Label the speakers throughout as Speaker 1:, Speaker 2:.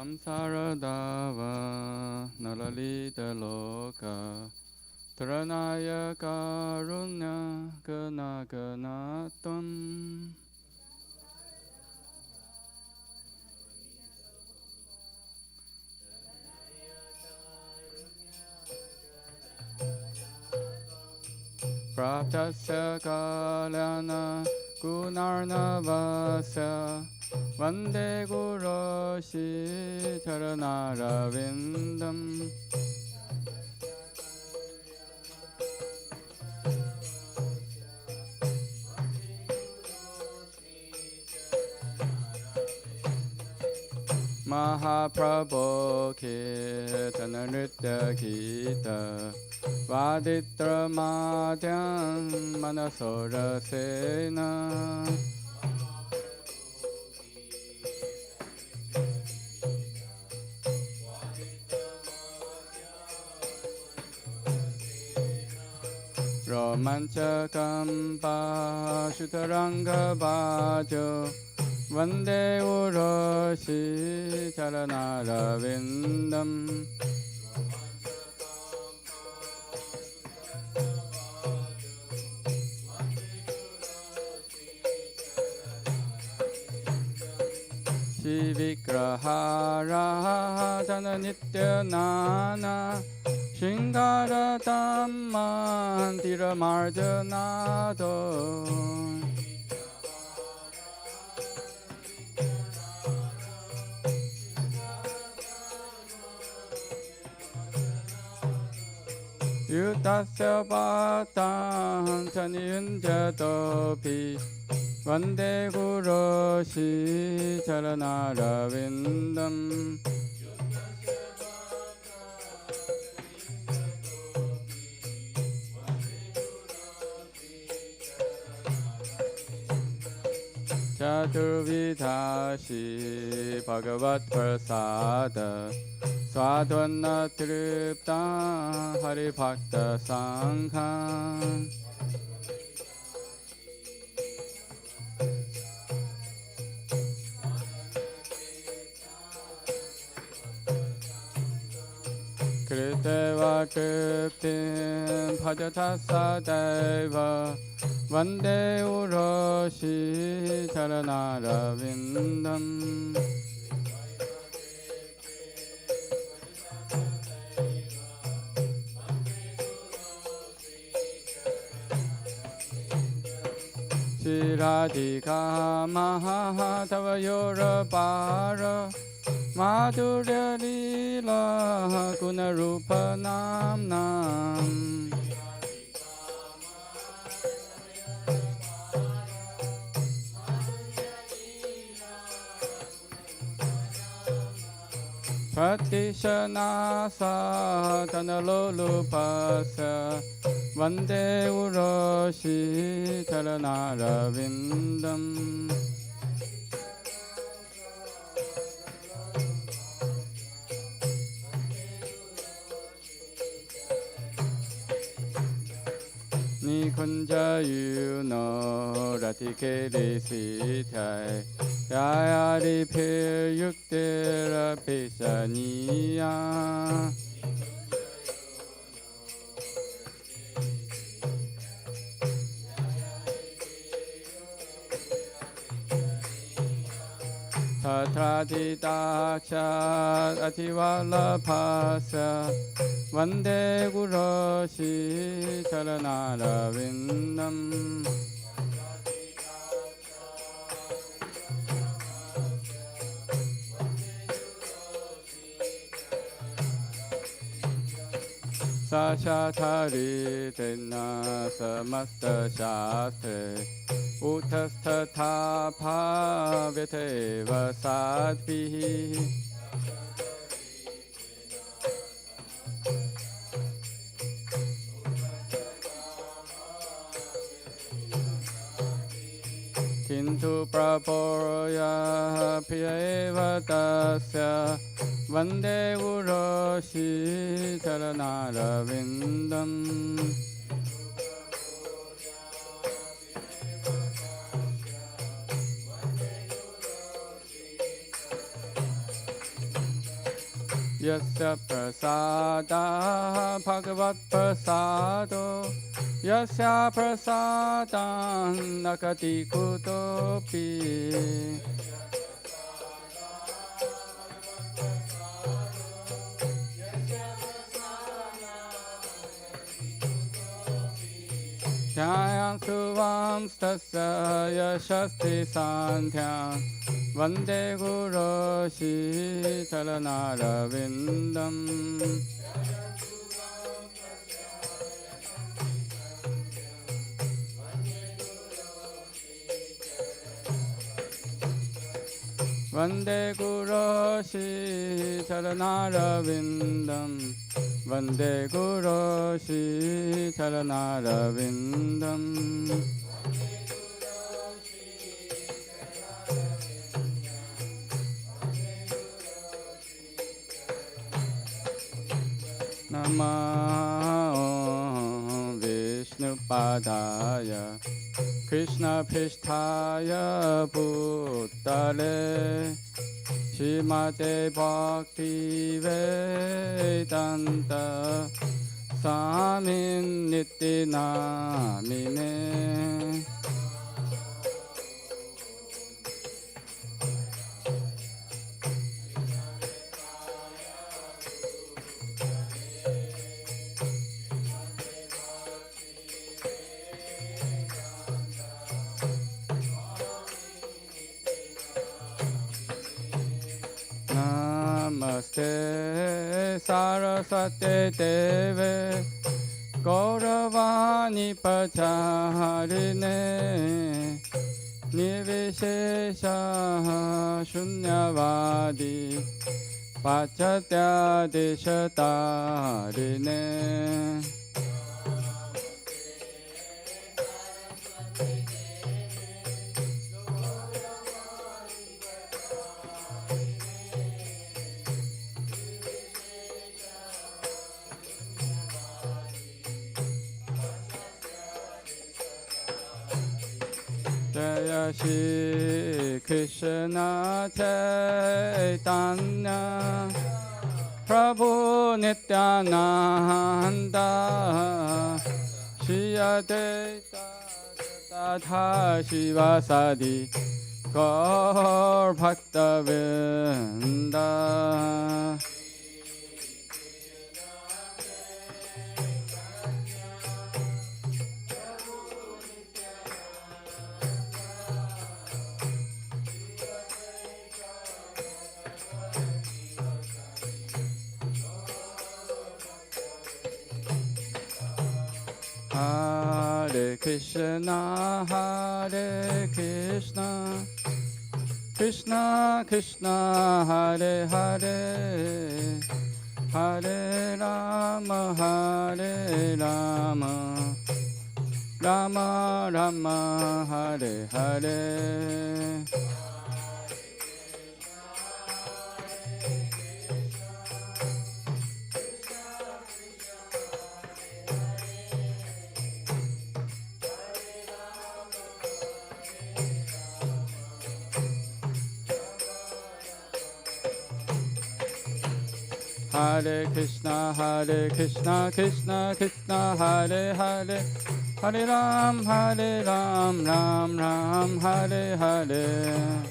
Speaker 1: Samsaradava Nalalita Loka Taranaya Karunya Gana Ganatam Praptasya Kalyana Gunarnavasya Vande Guroshi Charanarvindam Mahaprabhu Kirtana Nritya Gita Vaditra Madhyam Manasora Sena Romanchakam Pashutaranga Bhajo Vande Uroshi Charanarvindam Shri Vigrahara Jana Nitya Nana Shingara Dhamma Tira Marjanado Yutasya Bhattan Chaniyunjatopi Vande Guroshi Charanarvindam Chaturvidashi Bhagavat Prasada Swadvana Tripta Hari Bhakta Sangha Kriteva Triptim Bhajata Sadaiva Vande Uroshi Charanarvindam Radhika Mahatava Yorapara Madhurya Lila Gunarupa Namnam Pratishanasa Tanalolupasa Vande Uroshi Charanarvindam Nikunja Yuno Ratikeli Sitai Yayari Pir Yuktira Pisaniya Tatrati Dakshat Ativalapasya Vande Guroshi Charanarvindam Sashatari Tena Samasta Shastre Utasthatha Bhavyateva Sadvihi Kintu Praporya Priyaeva Tasya Vande Uroshi Charanarvindam Yasya prasada bhagavat prasado Yasya prasadam nakati kutopi Jayam suvam stasya yashasti santhyam Vande guru shi charanarvindam Vande guru shi charanarvindam Vande guru shi charanarvindam Namo Vishnu Padaya Krishna Pristhaya Bhutale Srimate Bhakti Vedanta Swamin Niti Namine Namaste Saraswate Deve Gauravani Pacharine Nivishesha Shunyavadi Pachatya Deshatarine Jaya Shri Krishna Chaitanya Prabhu Nityananda Shri Advaita Gadadhar Shivasadi Gaur Bhakta Vrinda Hare Krishna, Hare Krishna, Krishna Krishna, Hare Hare, Hare Rama, Hare Rama, Rama Rama, Hare Hare. Hare Krishna, Krishna Krishna, Hare Hare, Hare Ram, Ram Ram, Hare Hare.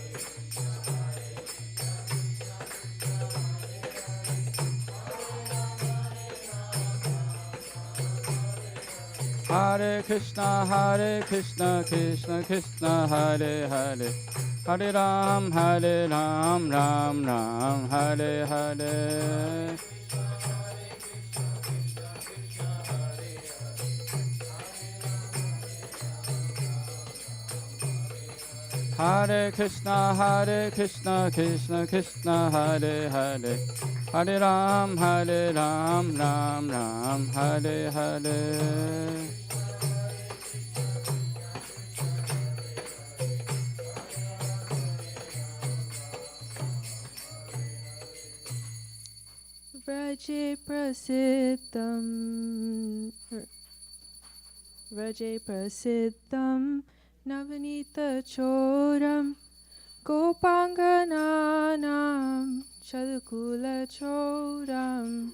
Speaker 1: Hare Krishna, Krishna Krishna, Hare Hare, Hare Ram, Ram Ram, Hare Hare. Hare Krishna, Krishna Krishna, Hare Hare, Hare Ram, Ram Ram, Hare Hare.
Speaker 2: Vraje prasiddham Navanita choram Gopangananam Shadukulachoram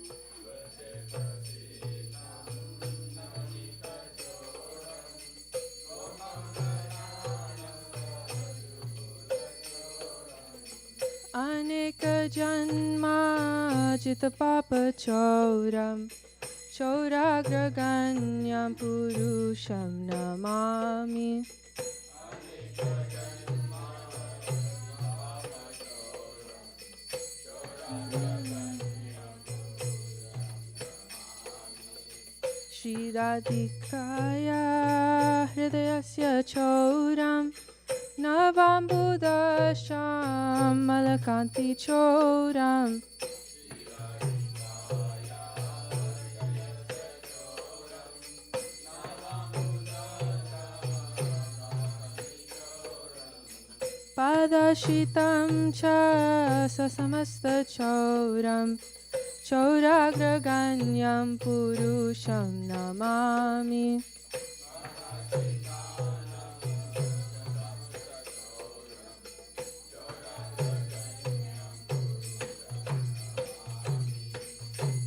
Speaker 2: Aneka Janma Jitapapa Choram Choragraganyam Purusham Namami Shri Radhikaya Hridayasya Choram Navambudasham Malakanti Choram Padashitam cha sasamasta choram Choragraganyam Purusham Namami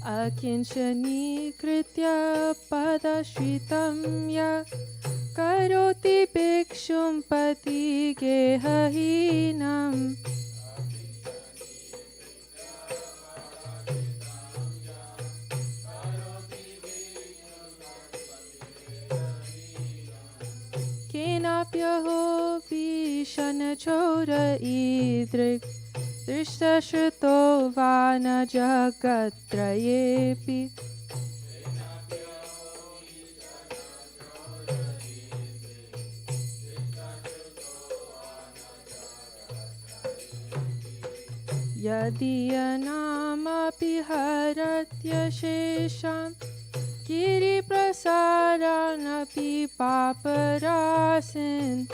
Speaker 2: Akinchani Kritya Padashritam Ya Karoti Bhikshum Pati Gehahinam Kenapyaho Vishana Chora Idrik Drishtashrito Vana Jagatrayepi Yadiyanamapi haratya shesham Giri prasaranapi paparasin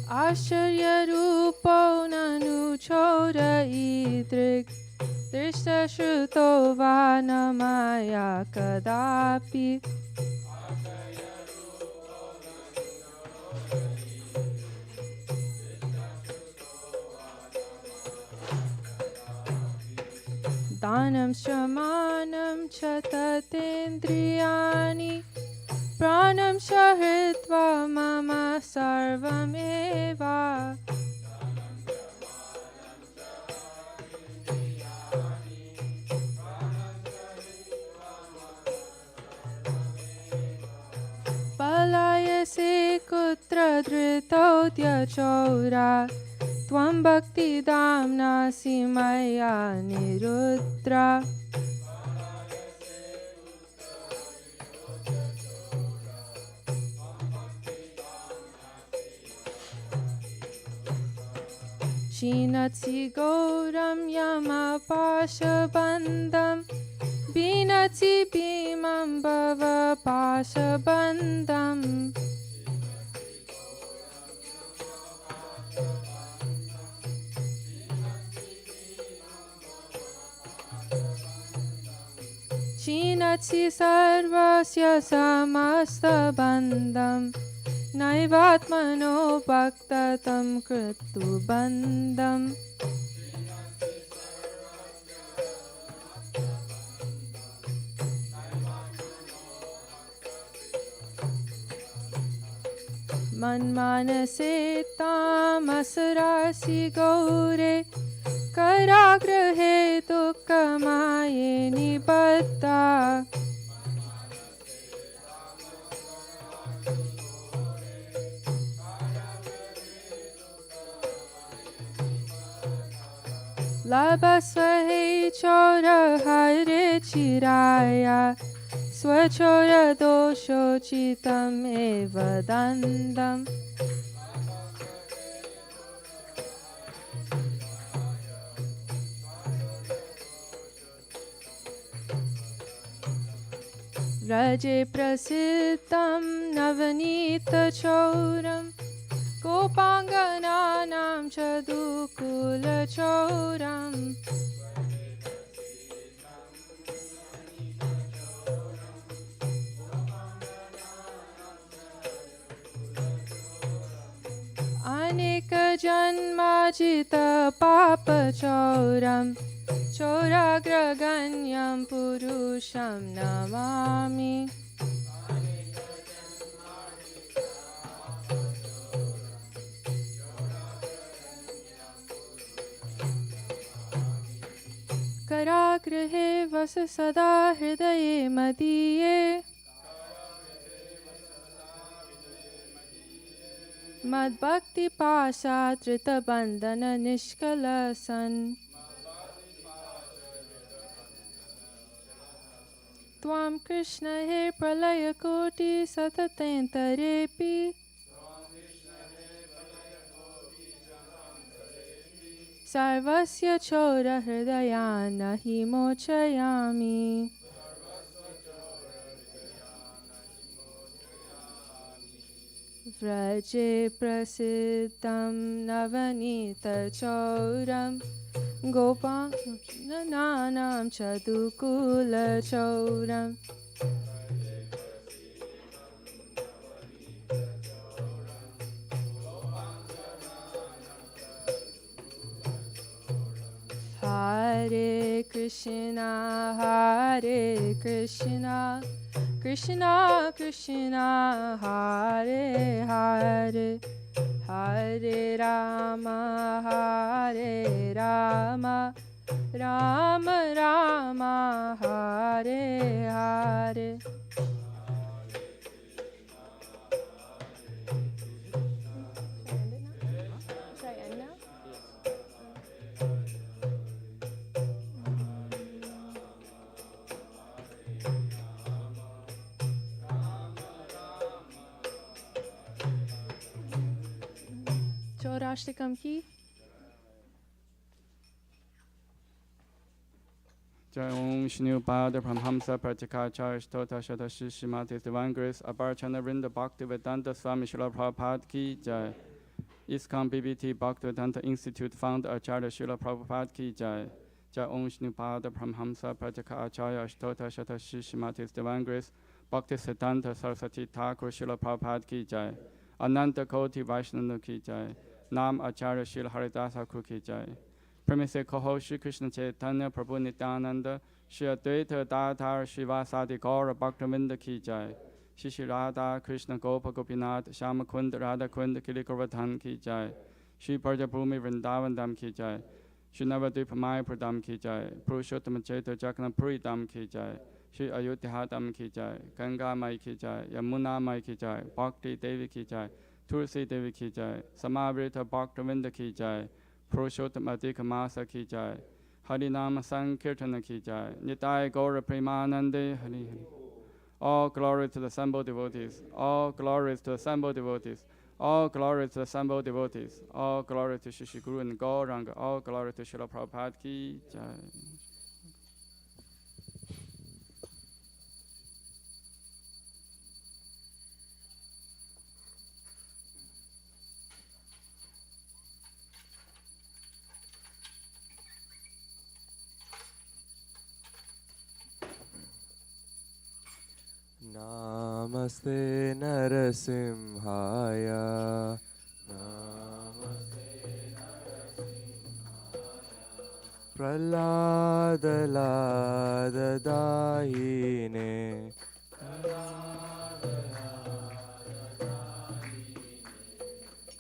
Speaker 2: Asharya rupo nanu chora idrik Drishta shruto vanamaya kadapi Danam shamanam chatatendriyani Pranam shahritva mama sarvam eva Palayase kutra dhritodya chora Tvam bhakti damna simaya niruddra Shinatsi gauram yama pashabandam Binatsi bhimam bhava pashabandam Shinatsi sarvasya samasta bandam Naivatmano bhaktatam kritu bandam Manmanase tamasarasi gaure Karagrahe dukkamaye nibaddha Labasvahe chora hare chiraya Swachora dosho chitam eva dandam Raje prasiddham navanita choram Gopangananam chadukula choram जन्माजितपापचौरं चौराग्रगण्यं पुरुषं नमामि कराग्रहे वस सदा हृदये मदीये मद्भक्तिपाशाधृतबन्धननिष्कलसन् त्वां कृष्ण हे प्रलयकोटिसततेऽन्तरेऽपि सर्वस्य चोरहृदयान् हि मोचयामि व्रजे प्रसिद्धं नवनीतचौरं गोपानानां चतुकुलचौरम् Hare Krishna, Krishna Krishna, Hare Hare, Hare Rama, Rama Rama, Hare Hare. चौराष्टकम की
Speaker 1: Jai Om Shinu Pada Pramhamsa Pratikacharya Stota Shata Shishimati Divine Grace Abarchana Rinda Bhaktivedanta Swami Srila Prabhupada Ki Jai. ISKCON BBT Bhaktivedanta Institute Founder Acharya Srila Prabhupada Ki Jai. Jai Om Shinu Pada Pramhamsa Pratikacharya Stota Shata Shishimati Divine Grace Bhakti Siddhanta Saraswati Thakur Srila Prabhupada Ki Jai. Ananta Koti Vaishnava Ki Jai. Nam Acharya Srila Haridas Thakur Ki Jai. Premise Koho Shri Krishna Chaitanya Prabhu Nityananda Shri Advaita Dadhar Shivasadi Gaura Bhaktavinda Ki Jai. Shri Radha Krishna Gopa Gopinath Shama Kund Radha Kund Kilikovardhan Ki Jai. Shri Parjabhumi Vrindavan Dham Ki Jai. Shri Navadvip Maya Pradam Ki Jai. Purushottama Chaitra Jagannath Dham Ki Jai. Shri Ayodhya Dham Ki Jai. Ganga Mai Ki Jai. Yamuna Mai Ki Jai. Bhakti Devi Ki Jai. Tulsi Devi Ki Jai. Samavrita Bhaktavinda Ki Jai. Purushottama Adhika Masa Ki Jai. Harinama Sankirtana Ki Jai. Nitai Gaura Premanande Hari Hari. All glory to the assembled devotees. All glory to the assembled devotees. All glory to the assembled devotees. All glory to Shri Guru and Gauranga. All glory to Srila Prabhupada Ki Jai.
Speaker 3: Namaste Narasimhaya. Namaste Narasimhaya. Prahlada Lada Dahine.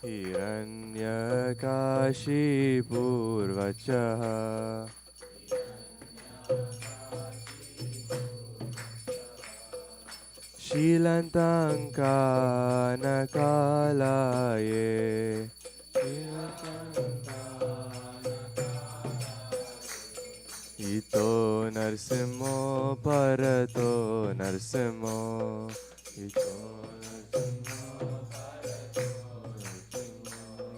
Speaker 3: Hiranyakashi Purvachaha. Shilantankanakalaya. Ito narsimho parato narsimho. Ito narsimho parato narsimho.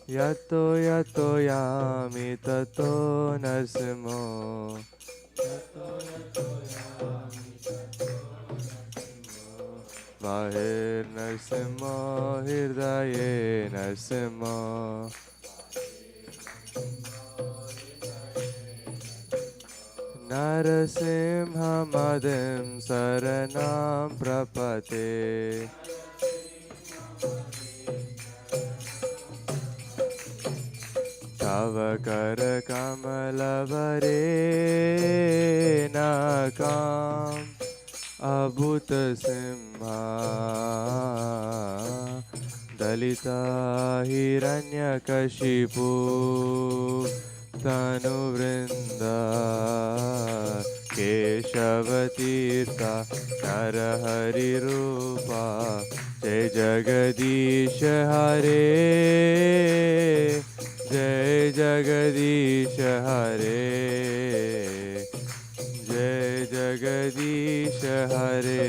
Speaker 3: Yato yato yami tato narsimho. Yato yato yami tato. Bahir Narsimha, Hirdaye Narsimha. Narasimha Madim Saranam Prapate. तव कर कमल भरे नाकाम अभूत सिंहा दलिता हिरण्यकशिपु तनुवृन्दा केशवतीर्था नरहरिरूपा जय जगदीश हरे जय जगदीश हरे जय जगदीश हरे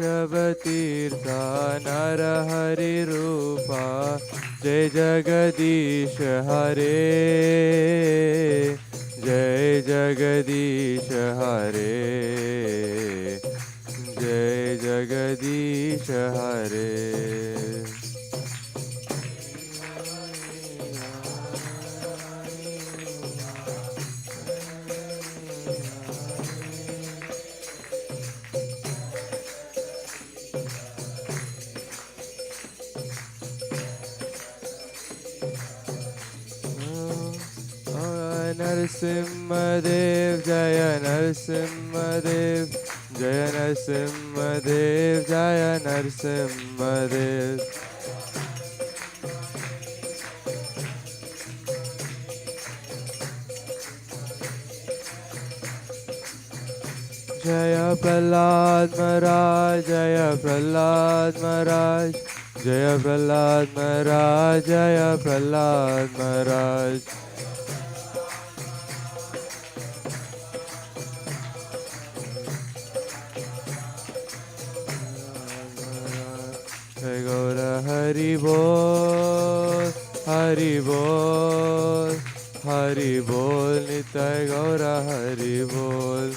Speaker 3: केशवतीर्था नरहरिरूपा जय जगदीश हरे जय जगदीश हरे जय जगदीश हरे नरसिंहदेव जय नरसिंहदेव जय नरसिंहदेव जय नरसिंहदेव जय प्रहलाद महाराज जय प्रहलाद महाराज जय प्रहलाद महाराज जय प्रहलाद महाराज जय गौर हरि बोल हरि बोल हरि बोल निताय गौर हरि बोल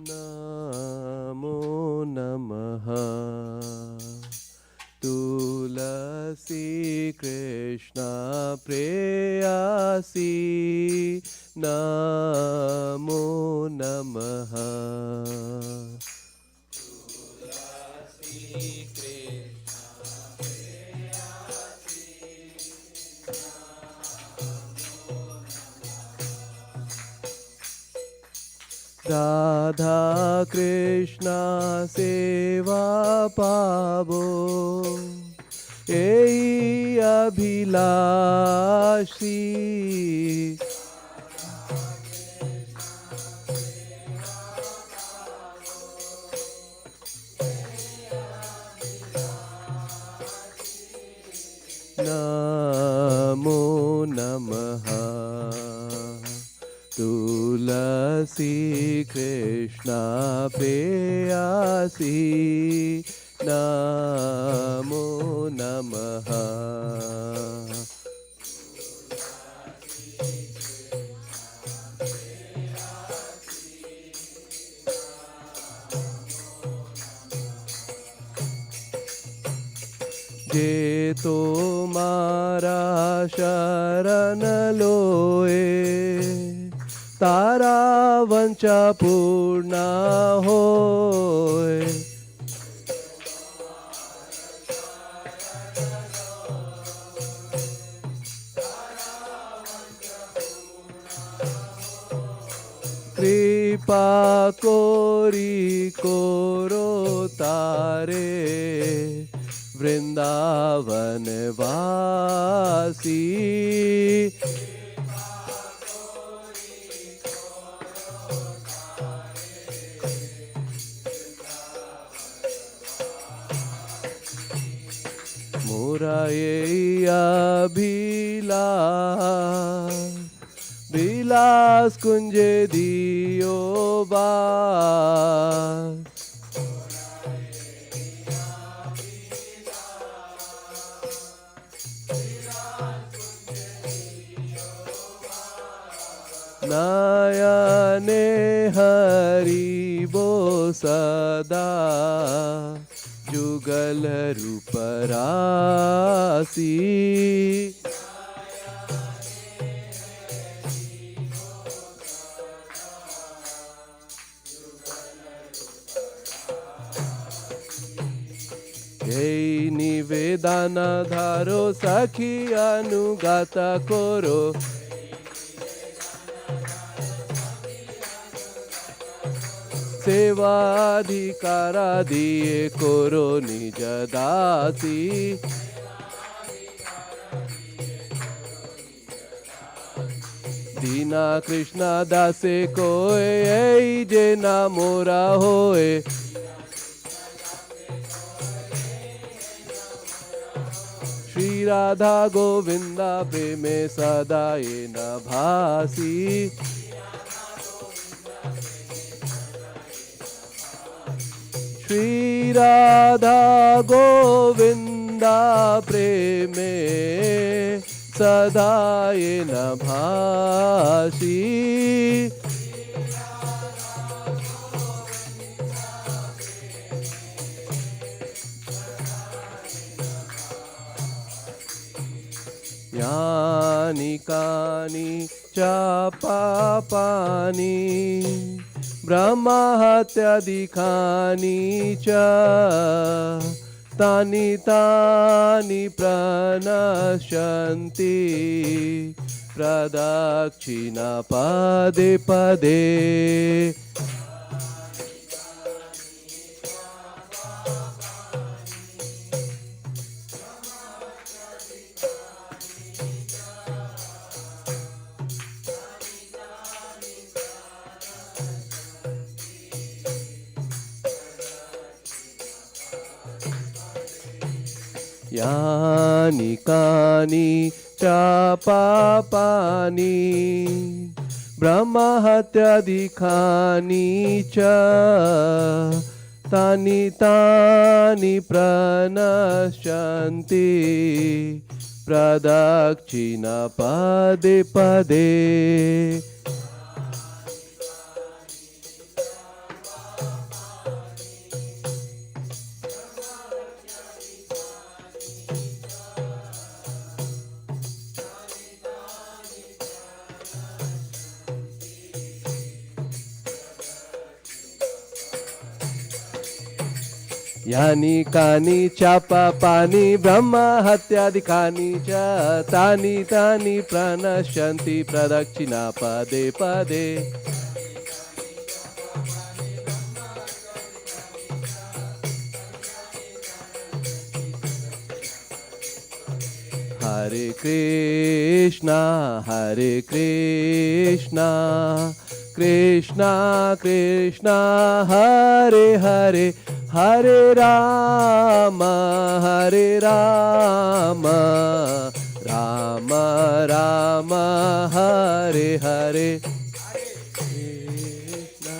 Speaker 3: नमो नमः तुलसी कृष्ण प्रेयसी नमो नमः राधा कृष्ण सेवा पाबो एई अभिलाषी नमो नमः तुलसी कृष्ण प्रेयसी नमो नमः जे तुम्हारा शरण लोए तारा वंचा पूर्ण होए कृपा कोरी कोरो तारे वृंदावन वासी मोरा ये अभिलाष विलास कुंज दियो बास नयने हरि बो सदा जुगल रूप रासी यही निवेदन धारो सखी अनुगत करो सेवाधिकार दिए करो निज दासी दीना कृष्ण दासे कोय ऐ जे ना मोरा होए श्री राधा गोविंदा प्रेमे सदा ये न भासी श्री राधा गोविंदा प्रेमे सदा ये न भासी यानि कानि च पापानि ब्रह्महत्यादिकानि च तानि तानि प्रणश्यन्ति प्रदक्षिणा पदे पदे यानि कानि च पापानि ब्रह्महत्यादिकानि च तानि तानि प्रणश्यन्ति प्रदक्षिणा पदे पदे यानि कानि च पापानि ब्रह्महत्यादिकानि च तानि तानि प्रणश्यन्ति प्रदक्षिणा पदे पदे Hare Krishna, Hare Krishna, Krishna Krishna, Hare Hare, Hare Rama, Hare Rama, Rama Rama, Hare Hare. Krishna.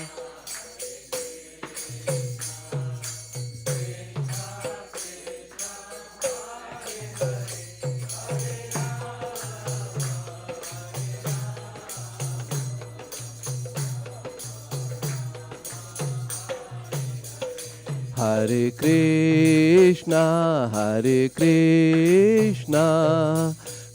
Speaker 3: Hare Krishna, Hare Krishna,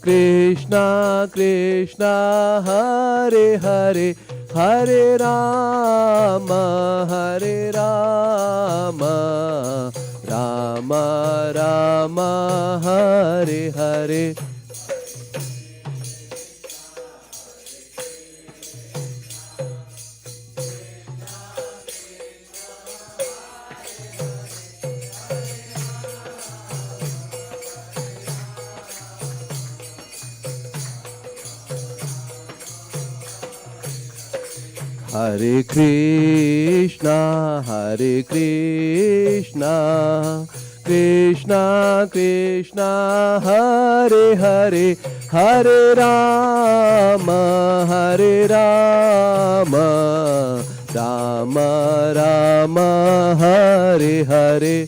Speaker 3: Krishna Krishna, Hare Hare, Hare Rama, Hare Rama, Rama Rama, Hare Hare. Hare Krishna, Hare Krishna, Krishna Krishna, Hare Hare, Hare Rama, Hare Rama, Rama Rama, Hare Hare.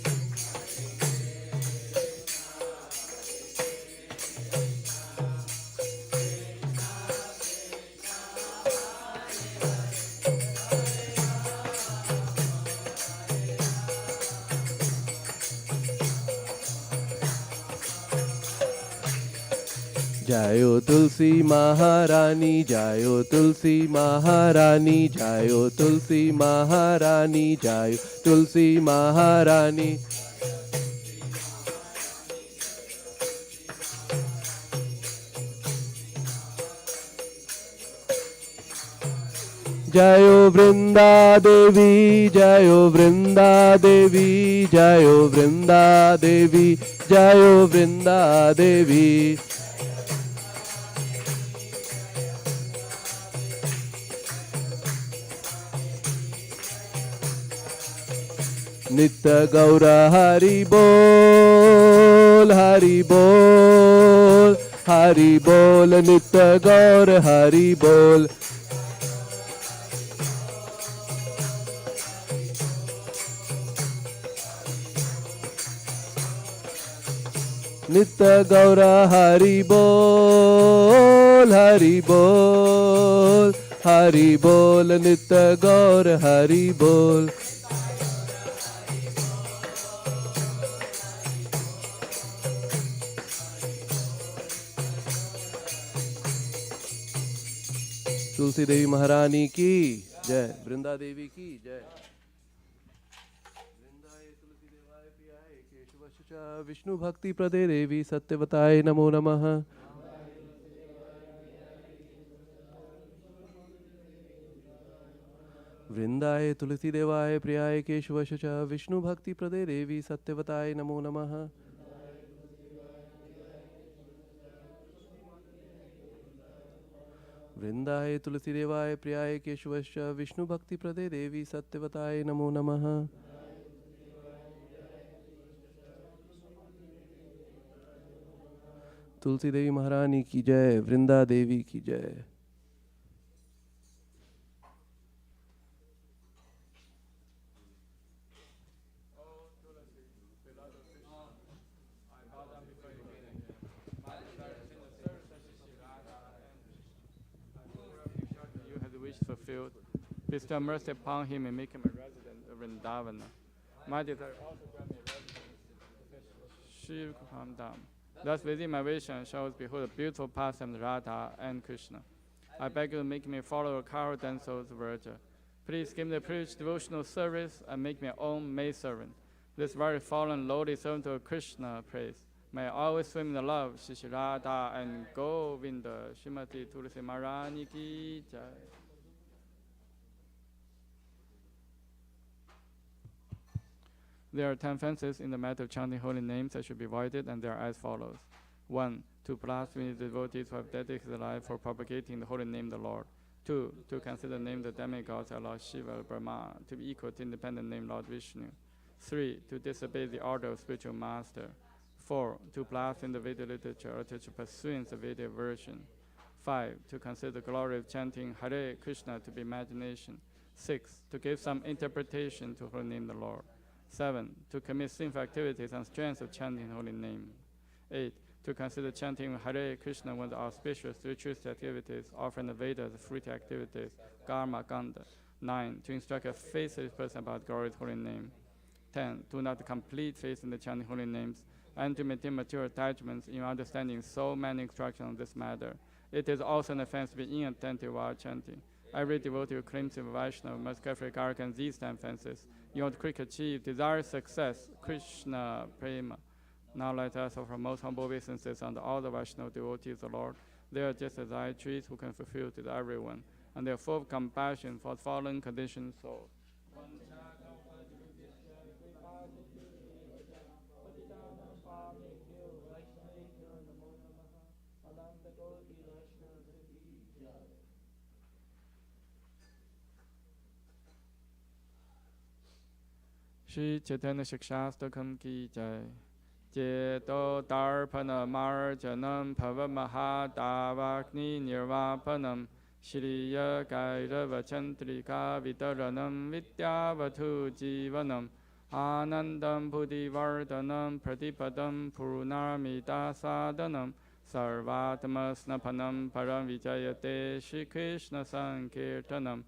Speaker 3: Jayo Tulsi Maharani, Jayo Tulsi Maharani, Jayo Tulsi Maharani, Jayo Tulsi Maharani. Jayo Vrinda Devi, Jayo Vrinda Devi, Jayo Vrinda Devi, Jayo Vrinda Devi. Nitya Gaura Hari Bol, Hari Bol, Hari Bol, Nitya Gaura Hari Bol. Nitya Gaura Hari Bol, Hari Bol, Hari Bol, Nitya Gaura Hari Bol. Tulsi Devi महारानी की जय, वृंदा देवी की जय। वृंदाय तुलसी देवाय प्रियाय केशवशुचा विष्णु भक्ति प्रदे देवी सत्यवताय नमो नमः। वृंदाय तुलसी देवाय प्रियाय केशवशुचा विष्णु भक्ति प्रदे देवी सत्यवताय नमो नमः। वृंदाय तुलसी देवाय प्रियाय केशवश्च विष्णु भक्ति प्रदे देवी सत्यवताय नमो नमः। तुलसी देवी महारानी की जय, वृंदा देवी की जय।
Speaker 1: Fulfilled. Bestow mercy upon him and make him a resident of Vrindavana. My desire also grant me residence. Shiv Dham. Thus within my vision shall behold the beautiful pastime of Radha and Krishna. I beg you to make me follow a Karo Danso's virgin. Please give me the privilege devotional service and make me your own maid servant. This very fallen lowly servant of Krishna praise. May I always swim in the love, Shri Radha and Govinda, Srimati Tulsi Maharani ki jai. There are 10 fences in the matter of chanting holy names that should be avoided, and they are as follows. 1. To blaspheme the devotees who have dedicated their life for propagating the holy name of the Lord. 2. To consider the name of the demigods like Lord Shiva or Brahma to be equal to independent name Lord Vishnu. 3. To disobey the order of spiritual master. 4. To blaspheme the Vedic literature or to pursue the Vedic version. 5. To consider the glory of chanting Hare Krishna to be imagination. 6. To give some interpretation to holy name of the Lord. 7. To commit sinful activities on strength of chanting holy name. 8. To consider chanting Hare Krishna one of the auspicious ritualist activities, offering the Vedas, fruity activities, karma, ganda. 9. To instruct a faithless person about God's holy name. 10. To not complete faith in the chanting holy names, and to maintain material attachments in understanding so many instructions on this matter. It is also an offense to be inattentive while chanting. Every devotee who claims to be Vaishnava must carefully guard against these 10 offenses. In order to quickly achieve desired success, Krishna Prema. Now let us offer most humble obeisances unto all the Vaishnava devotees of the Lord. They are just as I trees who can fulfill to everyone, and they are full of compassion for the fallen conditioned souls. Shri Chaitanya Shikshastakam ki jai. Jeto Darpana Marjanam Pavamahadavakni Nirvapanam Shriya Kairava Chantrika Vitaranam Vidyavatu Jivanam Anandam Buddhivardhanam Pratipadam Purnamita Sadhanam Sarvatmasnapanam Param Vijayate Shri Krishna Sankirtanam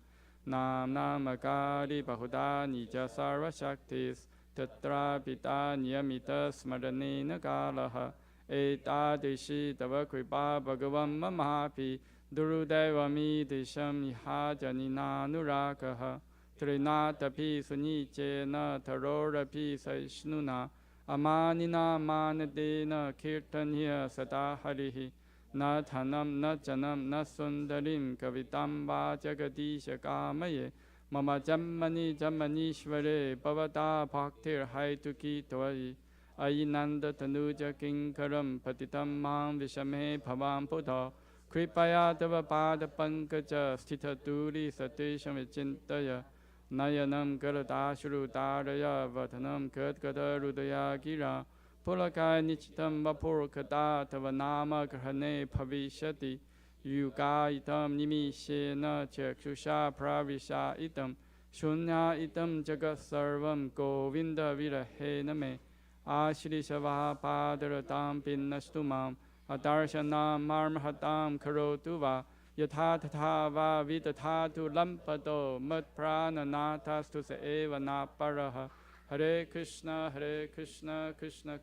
Speaker 1: Nam Namakari Bahuda Nija Sarva Shaktis Tatra Pita Niyamita Smaranena Kalaha Etadishi Tava Kripa Bhagavam Mamapi Durudevami Disham Iha Janina Nurakaha Trinatapi Sunichena Tarorapi Saishnuna Amanina Manadena Kirtanya Sata Harihi Na Thanam Na Janam Na Sundarim Kavitam Va Jagadisha Kamaye Mama Jammani Jammanishvare Bhavata Bhaktir Haituki Twai Ayinanda Tanuja Kinkaram Patitam Mam Vishame Bhavam Buddha Kripaya Tava Pada Pankaja Sthita Turi Satesham Vichintaya Nayanam Garadashuru Daraya Vatanam Kadgada Rudaya Gira Pulaka Nichitam Vapurkata Tava Nama Grahane Bhavishati Yuga itam nimishena chakshusha pravisha itam shunya itam jagat sarvam govinda virahena me ashri shava padaratam pinnastumam adarsanam marmahatam karotu va yatha tatha va vidathatu lampato matprananathastus eva naparaha Hare Krishna Krishna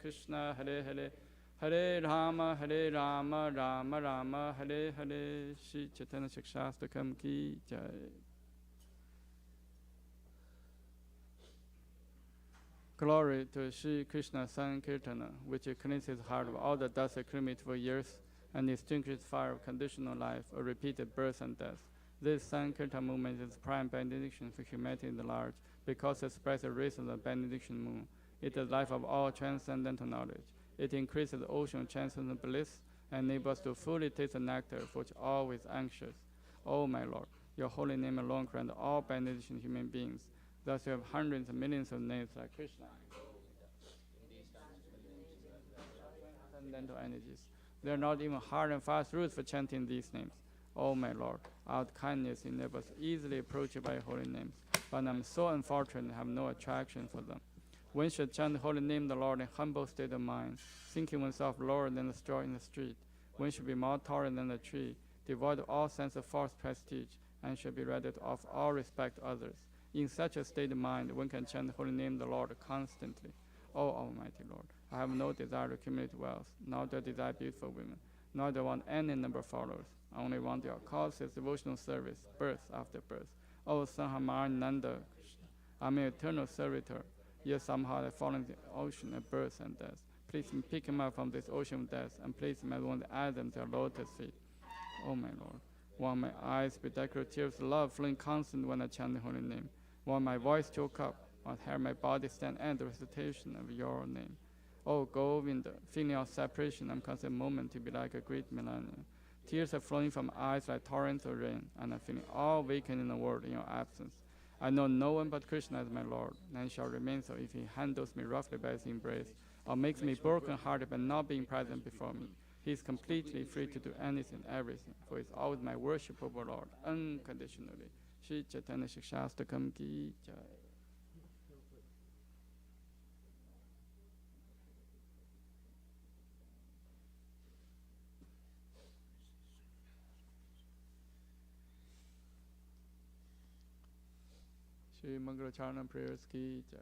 Speaker 1: Krishna Hare Hare Hare Rama, Rama Rama, Hare Hare. Shri Chaitanya Shikshastakam ki jai. Glory to Shri Krishna Sankirtana, which cleanses the heart of all the dust accumulated for years and extinguishes fire of conditional life or repeated birth and death. This Sankirtan movement is prime benediction for humanity at large because it expresses the rays of the benediction moon. It is the life of all transcendental knowledge. It increases the ocean of transcendental bliss and enables us to fully taste the nectar for which always anxious. O my Lord, your holy name alone grants all benediction human beings. Thus you have hundreds of millions of names like Krishna. Transcendental energies. There are not even hard and fast rules for chanting these names. O my Lord, out kindness enables easily approached by holy names, but I am so unfortunate I have no attraction for them. One should chant the holy name of the Lord in humble state of mind, thinking oneself lower than the straw in the street. One should be more taller than the tree, devoid of all sense of false prestige, and should be ready to offer all respect to others. In such a state of mind, one can chant the holy name of the Lord constantly. O Almighty Lord, I have no desire to accumulate wealth, nor do I desire beautiful women, nor do I want any number of followers. I only want your causeless devotional service, birth after birth. O Sanhamananda Krishna, I am an eternal servitor. Yet somehow I fall into the ocean of birth and death. Please pick him up from this ocean of death and place him as one of the Adams at your lotus feet. O my Lord, while my eyes be decorated tears of love flowing constant when I chant the holy name, while my voice choke up, while hair my body stand and the recitation of your name. Oh Govinda, feeling of separation, I'm constant moment to be like a great millennium. Tears are flowing from eyes like torrents of rain, and I'm feeling all vacant in the world in your absence. I know no one but Krishna as my Lord, and shall remain so if he handles me roughly by his embrace, or makes me broken-hearted by not being present before me. He is completely free to do anything, everything, for he is always my worshipable Lord, unconditionally. Shri Chaitanya Shikshastakam Ki Jai. Shri Mangala Aarti prayers Ki Jai.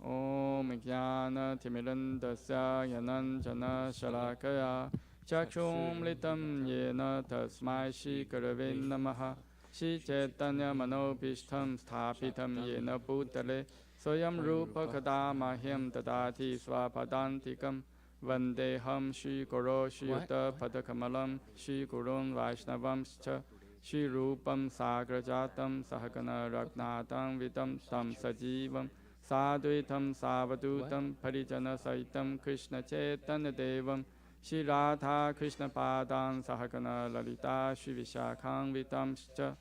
Speaker 1: Om Jnana Timirandasya Yananjana Shalakaya Chakshum Litam Yena Tasmai Shri Gurave Namaha Shri Chaitanya Manobishtam Sthapitam Yena Bhutale Soyam Rupa Kadamahyam Tadati Swapadantikam Vandeham Shri Guru Shri Yuta Padakamalam Shri Gurun Vaishnavamscha Shri Rupam Sagrajatam Sahagana Ragnatam Vidam Tam Sajivam Sadhuitam Savadutam Parijana Saitam Krishna Chaitanya Devam Shri Radha Krishna Padam Sahagana Lalita Shri Vishakham Vitamscha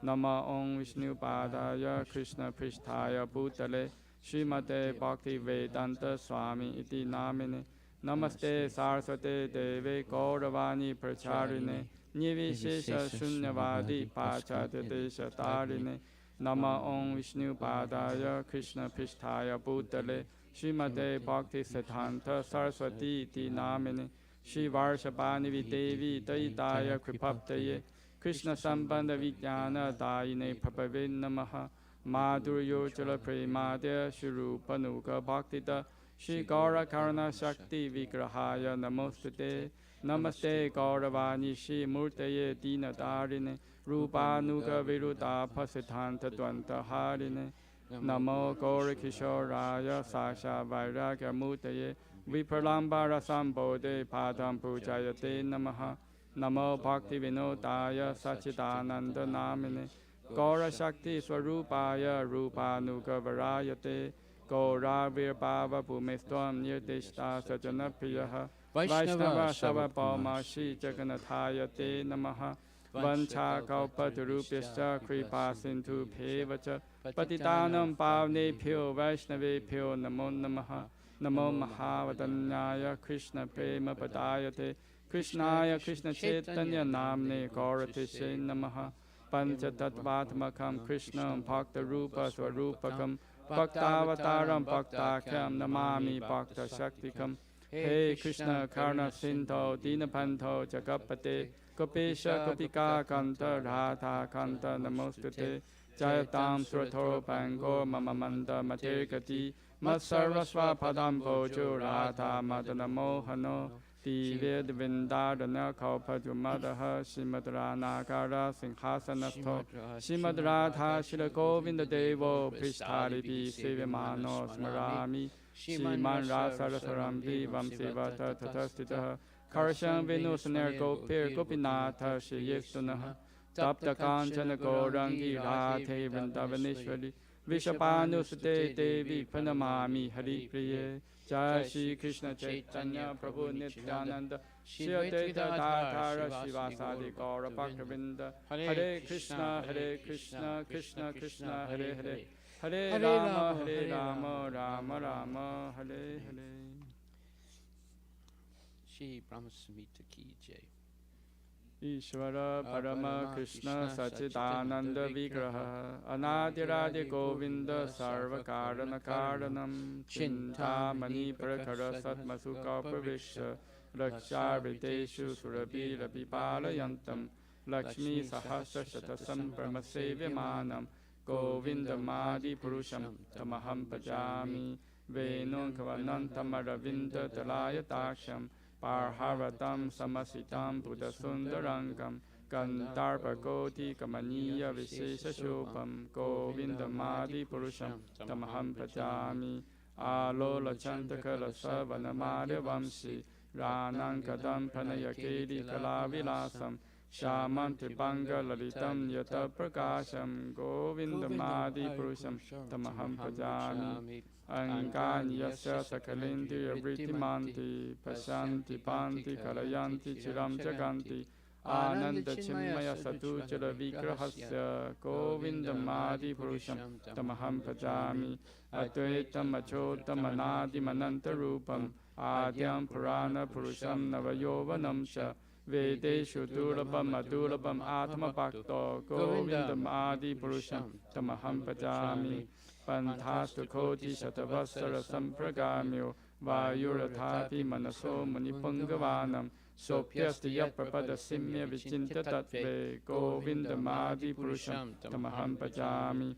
Speaker 1: Nama Om Vishnu Padaya Krishna Pristhaya Bhutale Srimate Bhakti Vedanta Swami Iti Namine Namaste Saraswate Deve Gauravani Pracharine Nivishesha Shunyavadi Pachate Desha Tarine Nama Om Vishnu Padaya Krishna Pristhaya Bhutale Srimate Bhakti Siddhanta Saraswati Iti Namine Shri Varshabhani Videvi Daitaya Kripaptaye Krishna Sambandha Vijnana Dayine Prabhave Namaha Madhuryo Jala Premadya Shri Rupa Nuga Bhaktita Shri Gaura Karana Shakti Vigrahaya Namostate Namaste Gauravani Shri Murtaye Dina Darine Rupa Nuga Viruddha Pasiddhanta Dvanta Harine Namo Gaura Kishoraya Sasha Vairagya Murtaye Vipralambara Sambodhe Padam Pujayate Namaha Namo Bhakti Vinodaya Sachidananda Namine Gaura Shakti Swarupaya Rupanuga Varayate Gaura Virbhava Bhumistvam Nirdishta Sajana Priyaha Vaishnava Shava Bhauma Shri Jaganathaya Te Namaha Vancha Kalpatarupyascha Kripa Sindhu Bhevacha Patitanam Pavnebhyo Vaishnavebhyo Namo Namaha Namo Mahavadanyaya Krishna Prema Padayate Krishnaya Krishna Chaitanya Namne Gauratishe Namaha Pancha Tattvatmakam Krishnam Bhakta Rupa Swarupakam Bhaktavataram Bhaktakyam Namami Bhakta Shaktikam Hey Krishna Karna Sindho Dinapanto Jagapate Gopesha Gopika Kanta Radha Kanta Namostate Jayatam Suratoro Pango Mamamanda Matergati Matsarasva Padam Bojo Radha Madana Mohano Divya Vindadana Kalpajumadaha Shimadrana Singhasanasto Shimadradha Shila Govinda Devo Prishtaripi Sevimano Smarami Shiman Rasarasarambi Vamsivata Tatastitaha Karsham Venusaner Gopir Gopinatha Shiyestanaha Tapta Kanchana Gorangi Radhe Vrindavaneshwari Vishapanusate Devi Pranamami Hari Priye Jai Shri Krishna Chaitanya Prabhu Nityananda Shri Advaita Gadadhara Shivasadi Gaura Bhaktavinda Hare Krishna Krishna Krishna Hare Hare Hare Rama Rama Rama Hare Hare.
Speaker 4: Shri Brahma Samhita Ki Jai.
Speaker 1: Ishvara Parama Krishna Sachidananda Vigraha Anadiradi Govinda Sarva Karana Karanam Chintamani Prakara Satmasuka Pravisha Raksha Vriteshu Surabhi Rabipalayantam Lakshmi Sahasra Shatasam Brahmasevyamanam Govinda Madi Purusham Tamaham Pajami Venun Kavanantam Aravinda Dalayatasham Parharatam Samasitam Buddha Sundarangam Gandharva Goti Kamaniya Vishesha Shubham Govinda Madi Purusham Tamaham Pajami Alola Chantakala Savanamadi Vamsi Ranang Kadam Pranayakedi Kalavilasam Shamanti Banga Lalitam Yata Prakasham Govindamadi Purusham Tamaham Bhajami Angani Yasya Sakalindriya Vritimanti Pashanti Panti Kalayanti Chiram Jaganti Ananda Chinmaya Satuchara Vigrahasya Govindamadi Purusham Tamaham Bhajami Advaitam Achotam Anadi Mananta Rupam Adyam Purana Purusham Navayovanam Cha Vedeshu Durabam Adurabam Atma Bhakto Govindam Adi Purusham Tamaham Bhajami Pantastu Koti Shatavasara Sampragamyo Vayuratati Manaso Munipanga Sopyasti Yaprapada Simya Vichinta Tatve Govindam Adi Purusham Tamaham Bhajami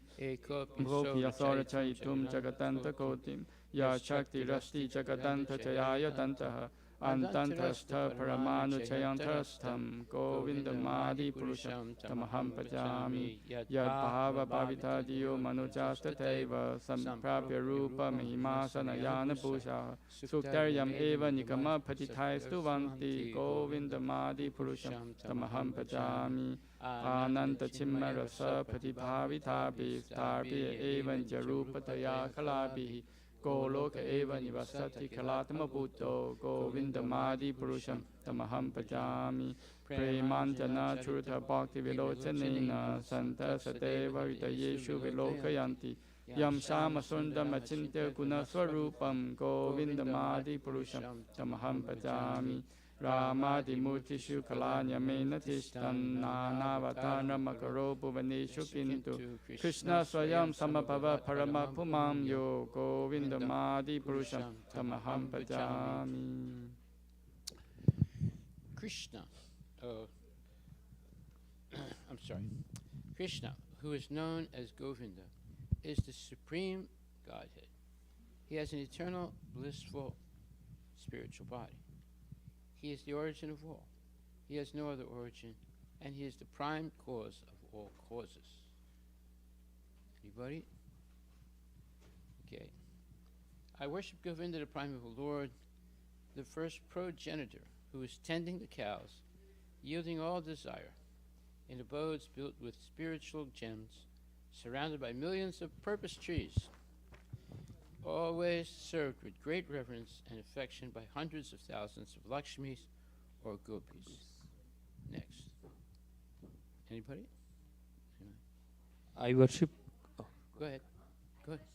Speaker 1: Gopya Soracha Itum Jagatanta Kotim Ya Shakti Rasti Jagatanta Chayaya Tantaha Antantastha Paramanu Chayantastham Govindam Adi Purusham Tamaham Bhajami Yad Bhava Bhavita Diyo Manujasta Teva Samprapya Rupa Mahimasana Yana Bhusha Suktaryam Eva Nikama Patitai Stuvanti Govindam Adi Purusham Tamaham Bhajami Ananta Chimmarasa Patibhavitabi Starpiya Evan Jarupataya Kalabihi Goloka eva nivasati kalatma bhutto Govindamadi Purusham Tamaham Bhajami Premanjana Churta Bhakti Vilochanena Santa Sadeva Vidayeshu Vilokayanti Yam Shama Sundam Achintya Guna Swarupam Govindamadi Purusham Tamaham Bhajami Ramadi Murtishu Kalanya Mena Tishtan Nanavatana Makaro Bhuvaneshu Kintu Krishna Swayam Samabhava Parama Pumam Yo Govindamadi Purusham Tamaham Bhajami.
Speaker 4: Krishna, I'm sorry, Krishna, who is known as Govinda, is the supreme Godhead. He has an eternal, blissful, spiritual body. He is the origin of all. He has no other origin, and he is the prime cause of all causes. Anybody? Okay. I worship Govinda, the primeval Lord, the first progenitor, who is tending the cows, yielding all desire, in abodes built with spiritual gems, surrounded by millions of purpose trees, always served with great reverence and affection by hundreds of thousands of Lakshmis or Gopis. Next. Anybody?
Speaker 5: I worship.
Speaker 4: Go ahead. Go ahead.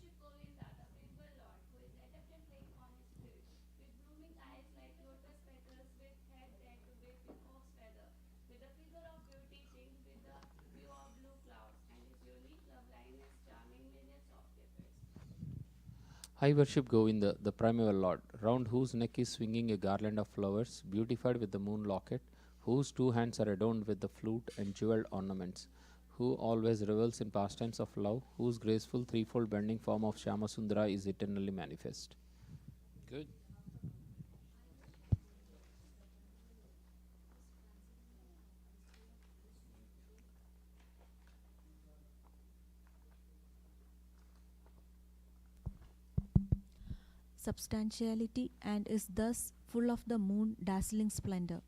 Speaker 5: I worship Govinda, the primeval Lord, round whose neck is swinging a garland of flowers, beautified with the moon locket, whose two hands are adorned with the flute and jeweled ornaments, who always revels in pastimes of love, whose graceful threefold bending form of Shyamasundara is eternally manifest.
Speaker 4: Good.
Speaker 6: Substantiality and is thus full of the moon dazzling splendor.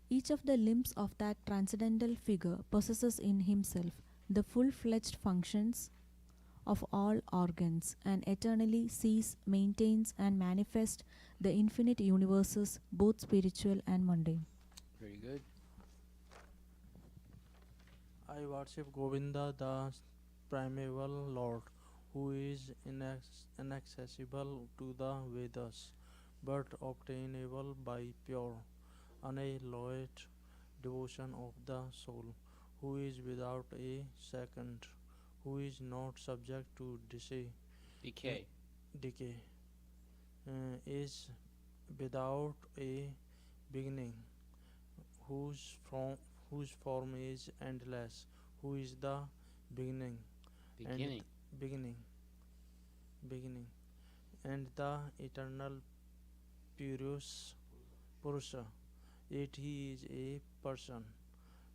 Speaker 6: Each of the limbs of that transcendental figure possesses in himself the full-fledged functions of all organs and eternally sees, maintains and manifests the infinite universes, both spiritual and mundane.
Speaker 4: Very good.
Speaker 7: I worship Govinda, the primeval Lord, who is inaccessible to the Vedas, but obtainable by pure, unalloyed devotion of the soul, who is without a second, who is not subject to
Speaker 4: Decay.
Speaker 7: decay, is without a beginning, whose form is endless, who is the beginning
Speaker 4: Beginning.
Speaker 7: beginning and the eternal Purusha, yet he is a person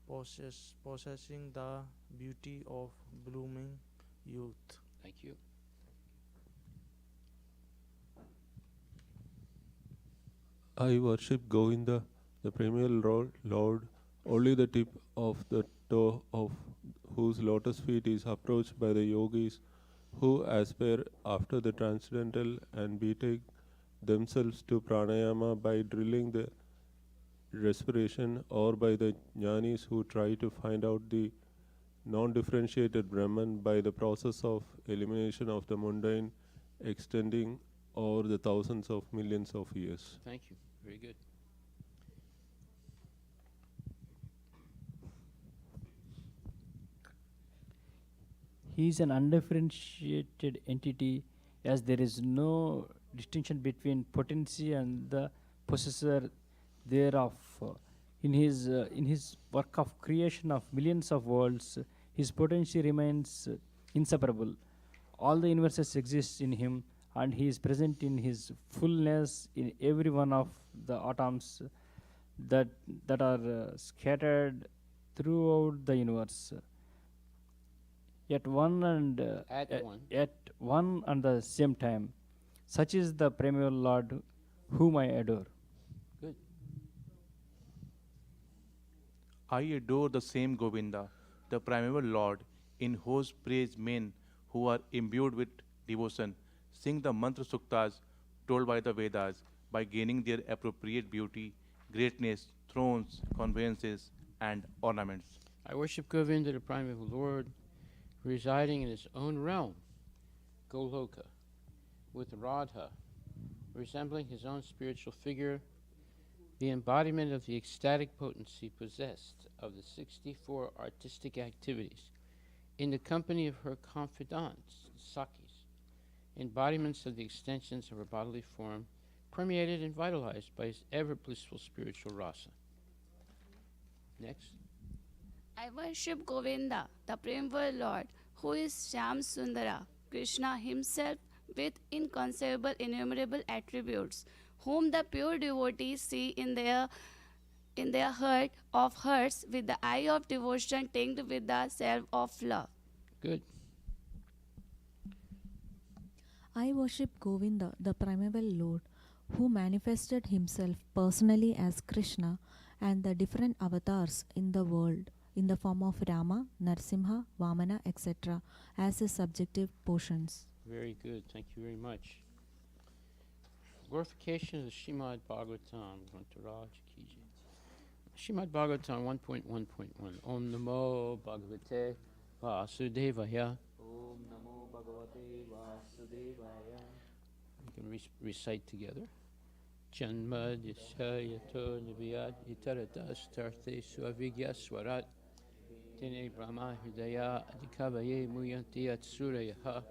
Speaker 7: possessing the beauty of blooming youth.
Speaker 4: Thank you.
Speaker 8: I worship Govinda, the primeval Lord, Only the tip of the toe of whose lotus feet is approached by the yogis who aspire after the transcendental and betake themselves to pranayama by drilling the respiration, or by the jnanis who try to find out the non-differentiated Brahman by the process of elimination of the mundane extending over the thousands of millions of years.
Speaker 4: Thank you. Very good.
Speaker 9: He is an undifferentiated entity, as there is no distinction between potency and the possessor thereof. In his work of creation of millions of worlds, his potency remains inseparable. All the universes exist in him, and he is present in his fullness in every one of the atoms that that are scattered throughout the universe. At one and at one and the same time. Such is the primeval Lord whom I adore.
Speaker 4: Good.
Speaker 10: I adore the same Govinda, the primeval Lord, in whose praise men who are imbued with devotion sing the mantra suktas told by the Vedas by gaining their appropriate beauty, greatness, thrones, conveyances, and ornaments.
Speaker 4: I worship Govinda, the primeval Lord, residing in his own realm, Goloka, with Radha, resembling his own spiritual figure, the embodiment of the ecstatic potency possessed of the 64 artistic activities, in the company of her confidants, Sakis, embodiments of the extensions of her bodily form, permeated and vitalized by his ever blissful spiritual rasa. Next.
Speaker 11: I worship Govinda, the primeval Lord, who is Shyam Sundara, Krishna himself with inconceivable innumerable attributes, whom the pure devotees see in their heart of hearts with the eye of devotion tinged with the salve of love.
Speaker 4: Good.
Speaker 6: I worship Govinda, the primeval Lord, who manifested himself personally as Krishna and the different avatars in the world in the form of Rama, Narsimha, Vamana, etc. as his subjective portions.
Speaker 4: Very good. Thank you very much. Glorification of the Srimad Bhagavatam, Grantaraj Kiji. Srimad Bhagavatam 1.1.1. Om Namo Bhagavate Vasudevaya.
Speaker 5: Om Namo Bhagavate Vasudevaya.
Speaker 4: We can recite together. Janma Dishayato Niviyat Itaratas Tarte Suavigya Swarat Tene Brahma Hridaya Adikavaye Muyanti Atsurayaha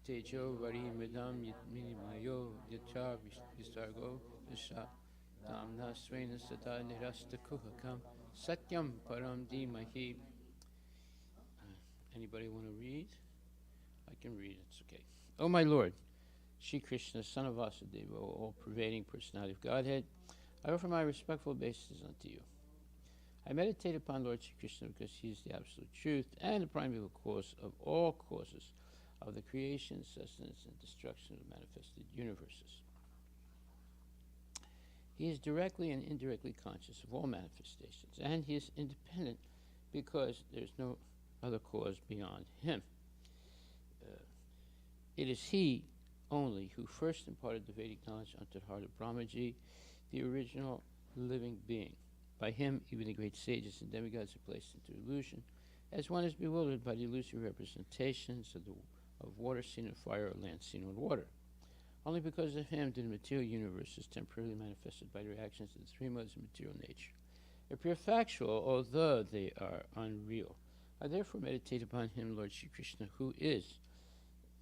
Speaker 4: Tejo Vari Midam Yitminimayo Yachar Visargo Visha Damna Svena Sata Nirasta Kuhakam Satyam Param Dimahi. Anybody want to read? I can read, it's okay. Oh my Lord, Shri Krishna, son of Vasudeva, all-pervading personality of Godhead, I offer my respectful obeisances unto you. I meditate upon Lord Shri Krishna because he is the absolute truth and the primeval cause of all causes of the creation, sustenance, and destruction of manifested universes. He is directly and indirectly conscious of all manifestations, and he is independent because there is no other cause beyond him. It is he only who first imparted the Vedic knowledge unto the heart of Brahmaji, the original living being. By him, even the great sages and demigods are placed into illusion, as one is bewildered by the illusory representations of water seen in fire or land seen on water. Only because of him did the material universe is temporarily manifested by the reactions of the three modes of material nature. They appear factual, although they are unreal. I therefore meditate upon him, Lord Shri Krishna, who is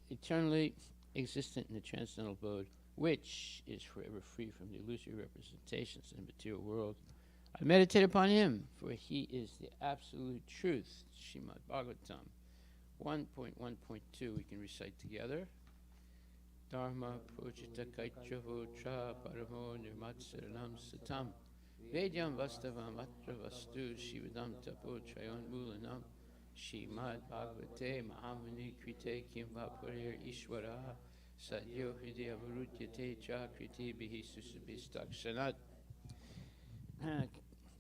Speaker 4: eternally existent in the transcendental abode, which is forever free from the illusory representations in the material world. I meditate upon him, for he is the absolute truth. Srimad Bhagavatam 1.1.2 we can recite together. Dharma Projita Kaitravotra Paramo Nirmatsaranam Satam Vedyam Vastavam Atra Vastu Shivadam Tapo Trayon Mulanam Srimad Bhagavate Mahamuni Krite Kimva Parir Ishwara Sadyo Hridaya Varutyate Chakriti Bihi Susabhistak Sanat.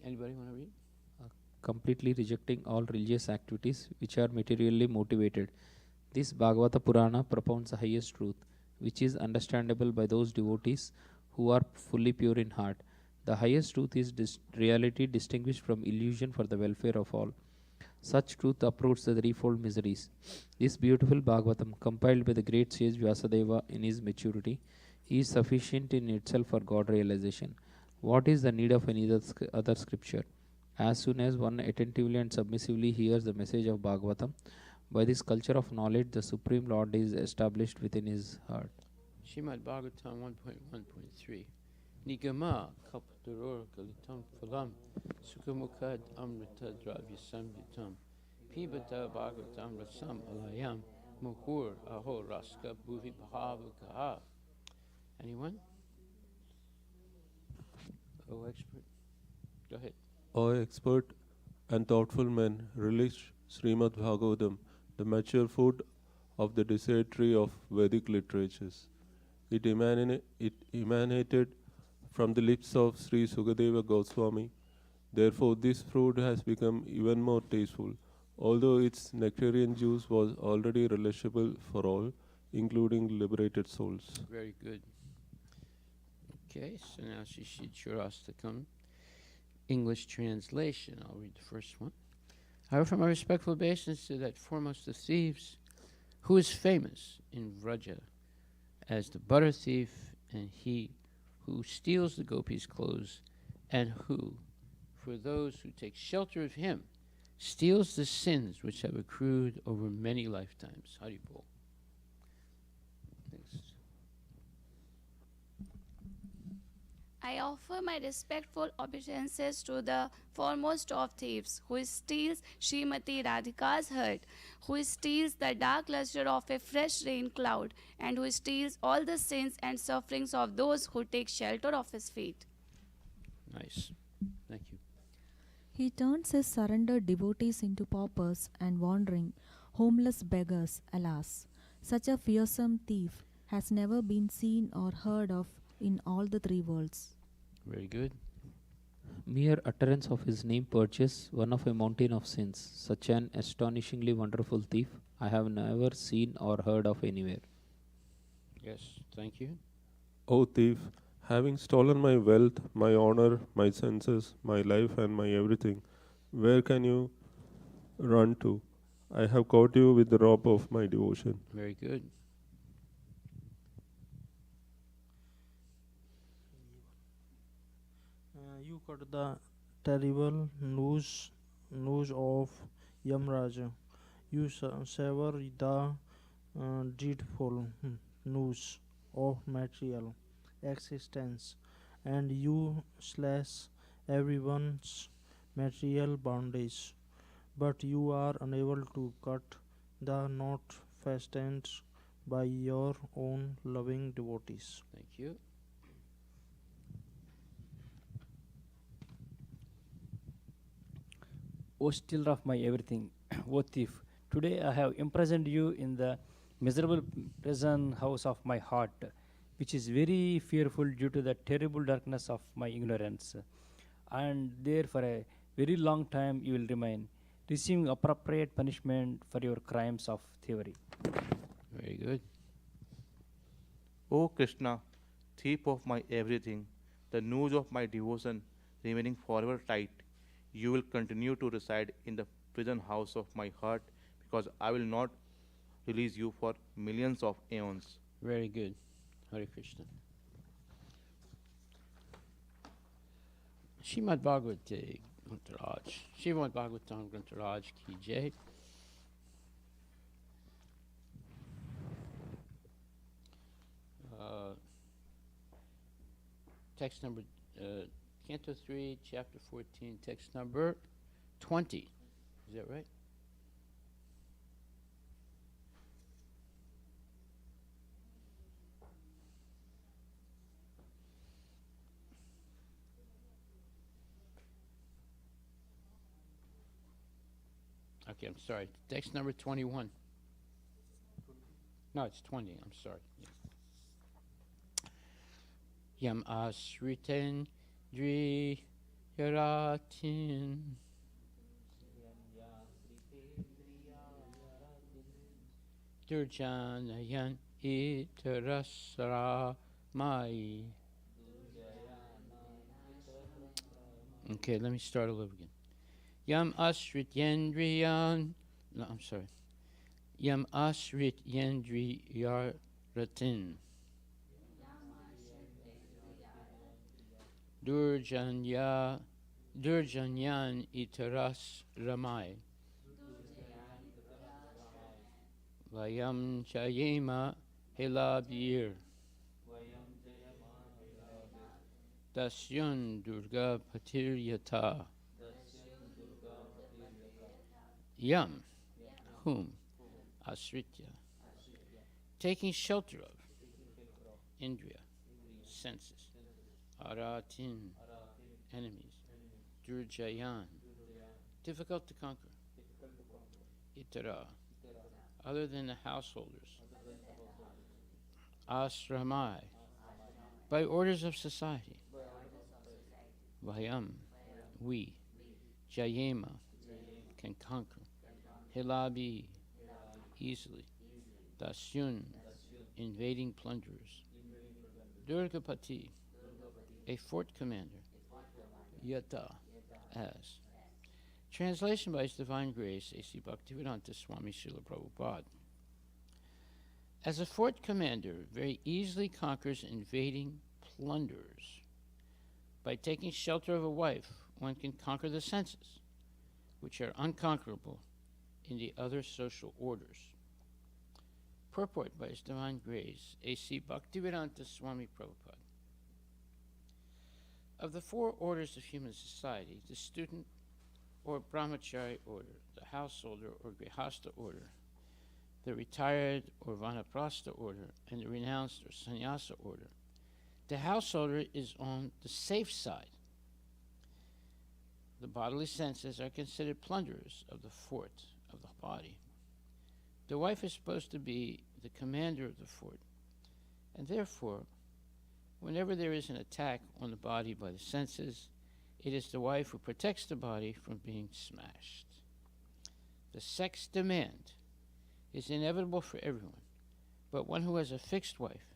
Speaker 4: Anybody want to read?
Speaker 5: completely rejecting all religious activities which are materially motivated. This Bhagavata Purana propounds the highest truth, which is understandable by those devotees who are fully pure in heart. The highest truth is reality distinguished from illusion for the welfare of all. Such truth uproots the threefold miseries. This beautiful Bhagavatam, compiled by the great sage Vyasadeva in his maturity, is sufficient in itself for God realization. What is the need of any other scripture? As soon as one attentively and submissively hears the message of Bhagavatam, by this culture of knowledge, the Supreme Lord is established within his heart.
Speaker 4: Srimad Bhagavatam 1.1.3 Nigama Kalpataror Galitam Phalam Sukhamukad Amrita Dravya Samyutam Pibata Bhagavatam Rasam Alayam Muhur Aho Raska Bhuvi Bhavakaha. Anyone? Oh, expert. Go ahead.
Speaker 8: O expert and thoughtful men, relish Srimad Bhagavatam, the mature food of the desired tree of Vedic literatures. It emanated from the lips of Sri Sukadeva Goswami. Therefore, this fruit has become even more tasteful, although its nectarian juice was already relishable for all, including liberated souls.
Speaker 4: Very good. Okay, so now Shishid Shurastakam, English translation. I'll read the first one. I offer my respectful obeisance to that foremost of thieves, who is famous in Vraja as the butter thief, and he who steals the gopis' clothes, and who, for those who take shelter of him, steals the sins which have accrued over many lifetimes. Haribol. Thanks.
Speaker 11: I offer my respectful obeisances to the foremost of thieves, who steals Srimati Radhika's heart, who steals the dark luster of a fresh rain cloud, and who steals all the sins and sufferings of those who take shelter of his feet.
Speaker 4: Nice. Thank you.
Speaker 6: He turns his surrendered devotees into paupers and wandering, homeless beggars, alas. Such a fearsome thief has never been seen or heard of in all the three worlds.
Speaker 4: Very good.
Speaker 5: Mere utterance of his name purges one of a mountain of sins. Such an astonishingly wonderful thief I have never seen or heard of anywhere.
Speaker 4: Yes, thank you.
Speaker 8: O thief, having stolen my wealth, my honor, my senses, my life, and my everything, where can you run to? I have caught you with the rope of my devotion.
Speaker 4: Very good.
Speaker 7: You got the terrible news of Yamraja. You sever the dreadful news of material existence, and you slash everyone's material bondage. But you are unable to cut the knot fastened by your own loving devotees.
Speaker 4: Thank you.
Speaker 9: O stealer of my everything, O thief, today I have imprisoned you in the miserable prison house of my heart, which is very fearful due to the terrible darkness of my ignorance. And there for a very long time you will remain, receiving appropriate punishment for your crimes of thievery.
Speaker 4: Very good.
Speaker 10: O Krishna, thief of my everything, the noose of my devotion remaining forever tight, you will continue to reside in the prison house of my heart, because I will not release you for millions of aeons.
Speaker 4: Very good. Hare Krishna. Srimad Bhagavate Grantaraj. Srimad Bhagavatam Grantaraj Ki Jai. Text number, Canto 3, Chapter 14, text number 20. Is that right? Okay, I'm sorry. Text number 21. No, it's 20. I'm sorry. Yam asriten dri yaratin Durjanayan Itarasra Mai. Okay, let me start all over again. Yam Asrit Yendriyan. No, I'm sorry. Yam Asrit Yendriyaratin. Durjanyan Itaras Ramai. Vayam Chayema Helabir. Dasyun Durga Patiryata. Yam, whom, Asritya, taking shelter of, Indriya, senses, Aratin, enemies, Durjayan, difficult to conquer, Itara, other than the householders, Asramai, by orders of society, Vayam, we, Jayema, can conquer, Hilabi, easily, Dasyun, invading plunderers, Durgapati, a fort commander, Yata, as. Translation by His Divine Grace, A.C. Bhaktivedanta Swami Srila Prabhupada. As a fort commander very easily conquers invading plunderers. By taking shelter of a wife, one can conquer the senses, which are unconquerable in the other social orders. Purport by His Divine Grace, A.C. Bhaktivedanta Swami Prabhupada. Of the four orders of human society, the student or brahmachari order, the householder or grihastha order, the retired or vanaprastha order, and the renounced or sannyasa order, the householder is on the safe side. The bodily senses are considered plunderers of the fort of the body. The wife is supposed to be the commander of the fort, and therefore, whenever there is an attack on the body by the senses, it is the wife who protects the body from being smashed. The sex demand is inevitable for everyone, but one who has a fixed wife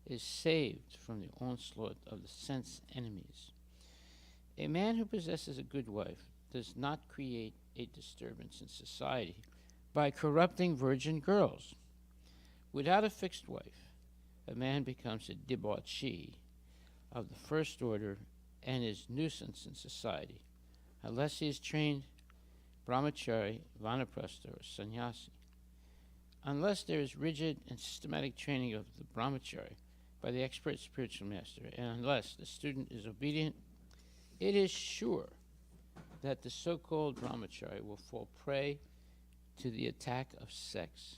Speaker 4: is saved from the onslaught of the sense enemies. A man who possesses a good wife does not create a disturbance in society by corrupting virgin girls. Without a fixed wife, a man becomes a debauchee of the first order and is nuisance in society, unless he is trained brahmachari, vanaprastha, or sannyasi. Unless there is rigid and systematic training of the brahmachari by the expert spiritual master, and unless the student is obedient, it is sure that the so-called brahmachari will fall prey to the attack of sex.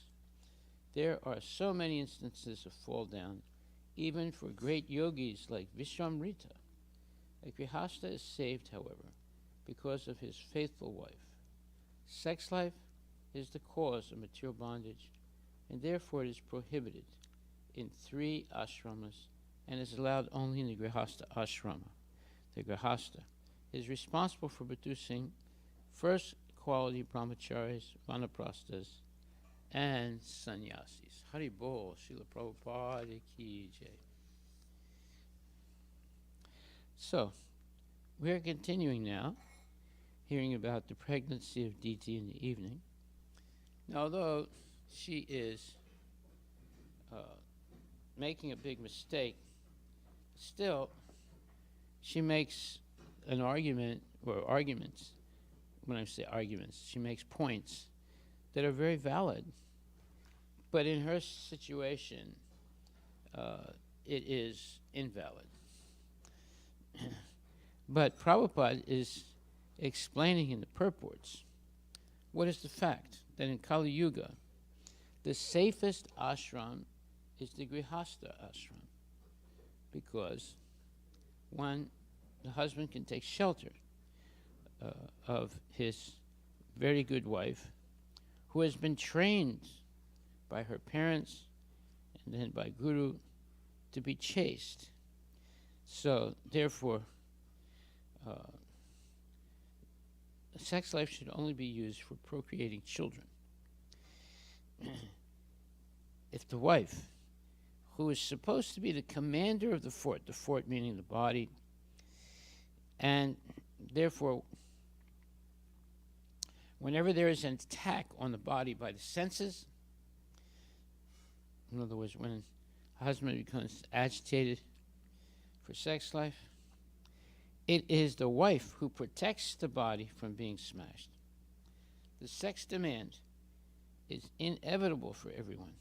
Speaker 4: There are so many instances of fall down, even for great yogis like Vishwamrita. A grihastha is saved, however, because of his faithful wife. Sex life is the cause of material bondage, and therefore it is prohibited in 3 ashramas and is allowed only in the grihastha ashrama. The grihastha is responsible for producing first quality brahmacharis, vanaprasthas, and sannyasis. Hari Bol, Srila Prabhupada Ki Jai. So, we are continuing now, hearing about the pregnancy of Diti in the evening. Now, although she is making a big mistake, still, she makes an argument, or arguments, when I say arguments, she makes points that are very valid. But in her situation, it is invalid. But Prabhupada is explaining in the purports what is the fact that in Kali Yuga, the safest ashram is the Grihastha ashram, because one, the husband can take shelter of his very good wife, who has been trained by her parents and then by Guru to be chaste. So, therefore, sex life should only be used for procreating children. if the wife, who is supposed to be the commander of the fort meaning the body, and therefore, whenever there is an attack on the body by the senses, in other words, when a husband becomes agitated for sex life, it is the wife who protects the body from being smashed. The sex demand is inevitable for everyone,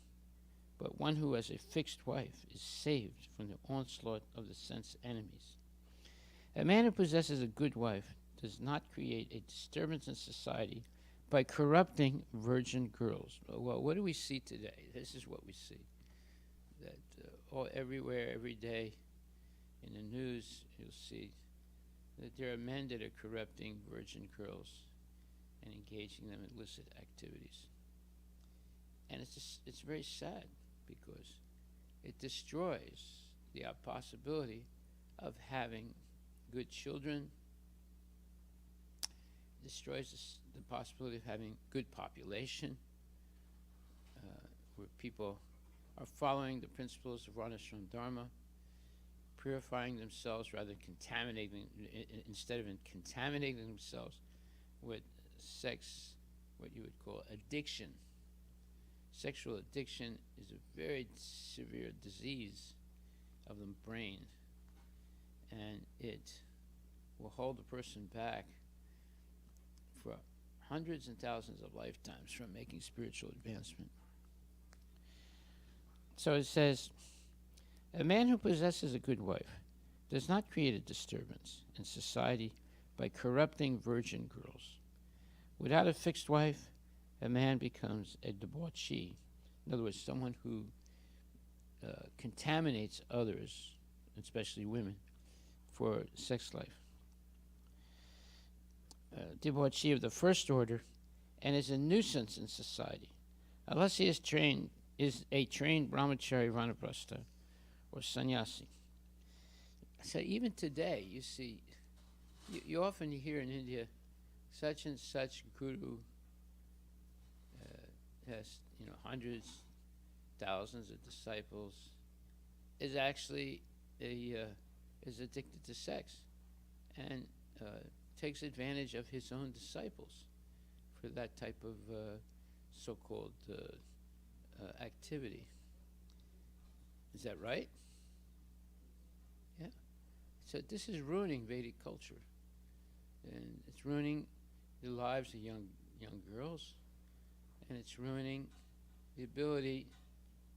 Speaker 4: but one who has a fixed wife is saved from the onslaught of the sense enemies. A man who possesses a good wife does not create a disturbance in society by corrupting virgin girls. Well, what do we see today? This is what we see. That everywhere, every day, in the news, you'll see that there are men that are corrupting virgin girls and engaging them in illicit activities. And it's very sad because it destroys the possibility of having good children, destroys the possibility of having good population, where people are following the principles of Varnashram Dharma, purifying themselves rather than contaminating, instead of contaminating themselves with sex, what you would call addiction. Sexual addiction is a very severe disease of the brain, and it will hold a person back for hundreds and thousands of lifetimes from making spiritual advancement. So it says, a man who possesses a good wife does not create a disturbance in society by corrupting virgin girls. Without a fixed wife, a man becomes a debauchee. In other words, someone who contaminates others, especially women, for sex life. Debauchee of the first order, and is a nuisance in society, unless he is a trained brahmachari, vanaprastha, or sannyasi. So even today, you see, you often hear in India, such and such guru has hundreds, thousands of disciples, is actually is addicted to sex, and takes advantage of his own disciples for that type of so-called activity. Is that right? Yeah. So this is ruining Vedic culture, and it's ruining the lives of young girls, and it's ruining the ability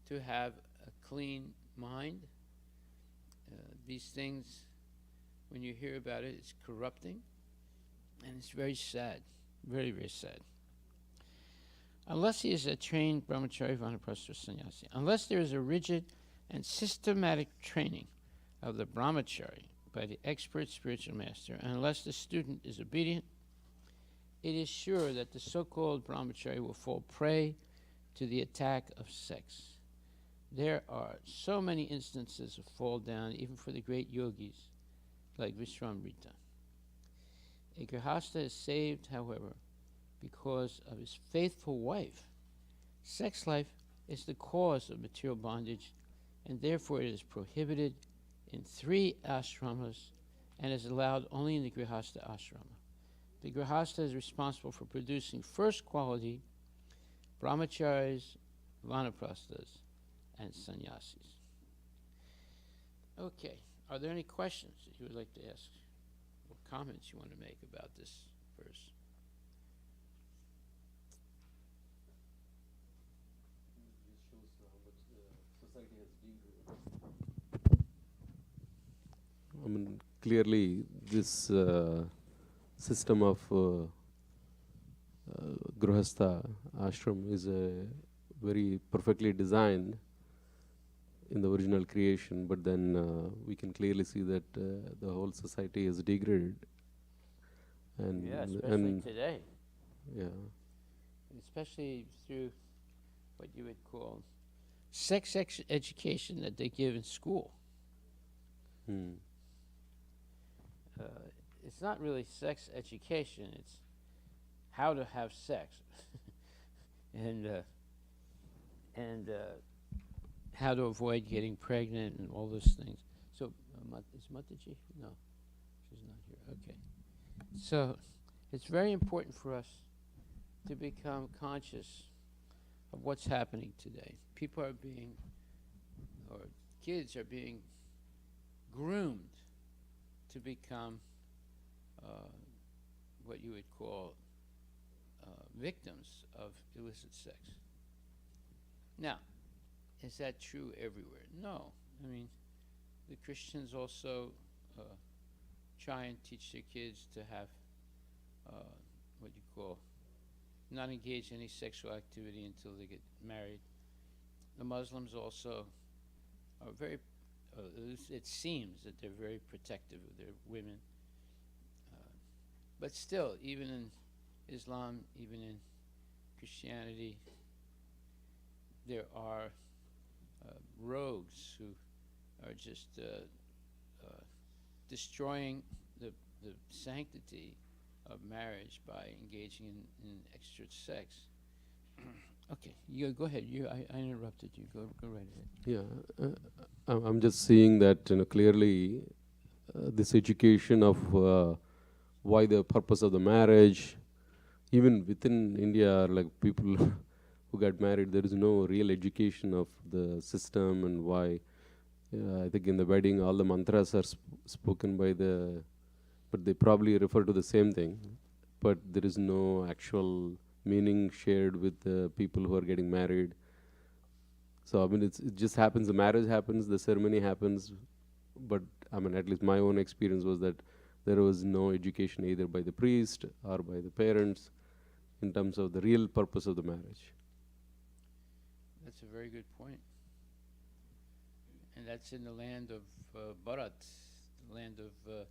Speaker 4: to have a clean mind. These things, when you hear about it, it's corrupting, and it's very sad, very, very sad. Unless he is a trained brahmachari, vanaprastha, or sannyasi, unless there is a rigid and systematic training of the brahmachari by the expert spiritual master, and unless the student is obedient, it is sure that the so-called brahmachari will fall prey to the attack of sex. There are so many instances of fall down, even for the great yogis, like Vishwamrita. A grihastha is saved, however, because of his faithful wife. Sex life is the cause of material bondage, and therefore it is prohibited in 3 ashramas and is allowed only in the grihastha ashrama. The grihastha is responsible for producing first quality brahmacharis, vanaprasthas, and sannyasis. Okay, are there any questions that you would like to ask or comments you want to make about this verse?
Speaker 3: I mean, clearly this system of Grihastha ashram is very perfectly designed in the original creation, but then we can clearly see that the whole society is degraded. And
Speaker 4: Yeah, especially today.
Speaker 3: Yeah.
Speaker 4: Especially through what you would call sex education that they give in school. It's not really sex education, it's how to have sex. and how to avoid getting pregnant and all those things. So, is Mataji? No, she's not here. Okay. So, it's very important for us to become conscious of what's happening today. People are being, or kids are being groomed to become what you would call victims of illicit sex. Now, is that true everywhere? No. I mean, the Christians also try and teach their kids to have what you call not engage in any sexual activity until they get married. The Muslims also are very, it seems that they're very protective of their women. But still, even in Islam, even in Christianity, there are rogues who are just destroying the sanctity of marriage by engaging in extra sex. Okay, you go ahead. I interrupted you. Go right ahead.
Speaker 3: Yeah, I'm just seeing that clearly this education of why the purpose of the marriage, even within India, like people who got married, there is no real education of the system and why. I think in the wedding, all the mantras are spoken by but they probably refer to the same thing, but there is no actual meaning shared with the people who are getting married. So I mean, it just happens. The marriage happens, the ceremony happens, but I mean, at least my own experience was that there was no education either by the priest or by the parents in terms of the real purpose of the marriage.
Speaker 4: That's a very good point. And that's in the land of Bharat, the land of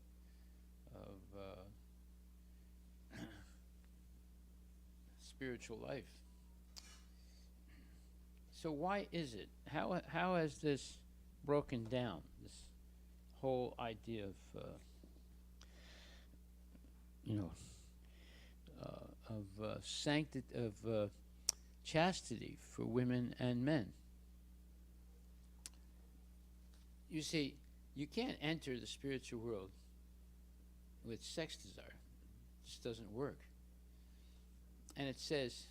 Speaker 4: spiritual life. So why is it? How has this broken down? This whole idea of of chastity for women and men. You see, you can't enter the spiritual world with sex desire. It just doesn't work. And it says,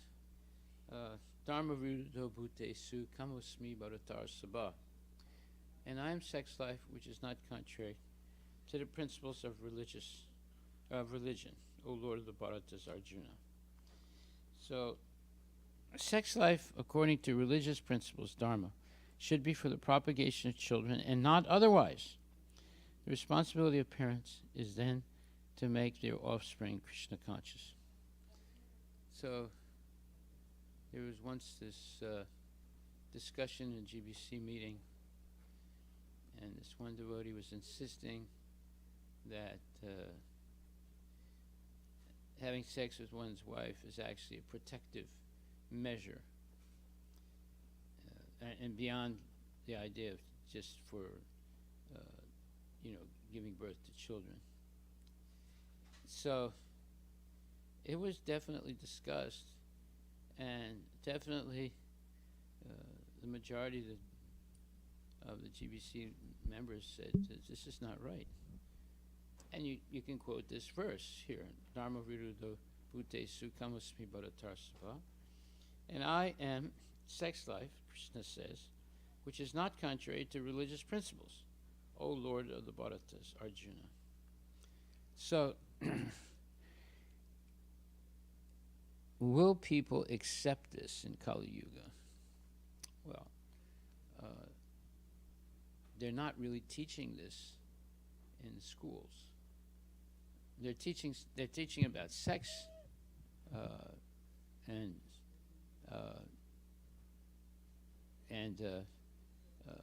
Speaker 4: Dharma viruddho bhutesu kamosmi bharatar sabha. And I am sex life which is not contrary to the principles of religion, O Lord of the Bharatas, Arjuna. So, sex life, according to religious principles, dharma, should be for the propagation of children and not otherwise. The responsibility of parents is then to make their offspring Krishna conscious. So, there was once this discussion in a GBC meeting, and this one devotee was insisting that having sex with one's wife is actually a protective measure, and beyond the idea of just for giving birth to children. So it was definitely discussed, and definitely the majority of the GBC members said that this is not right. And you can quote this verse here, Dharma viruddho bhutesu kamosmi bharatar sabha. And I am sex life, Krishna says, which is not contrary to religious principles, O Lord of the Bharatas, Arjuna. So, will people accept this in Kali Yuga? Well, they're not really teaching this in schools. They're teaching about sex and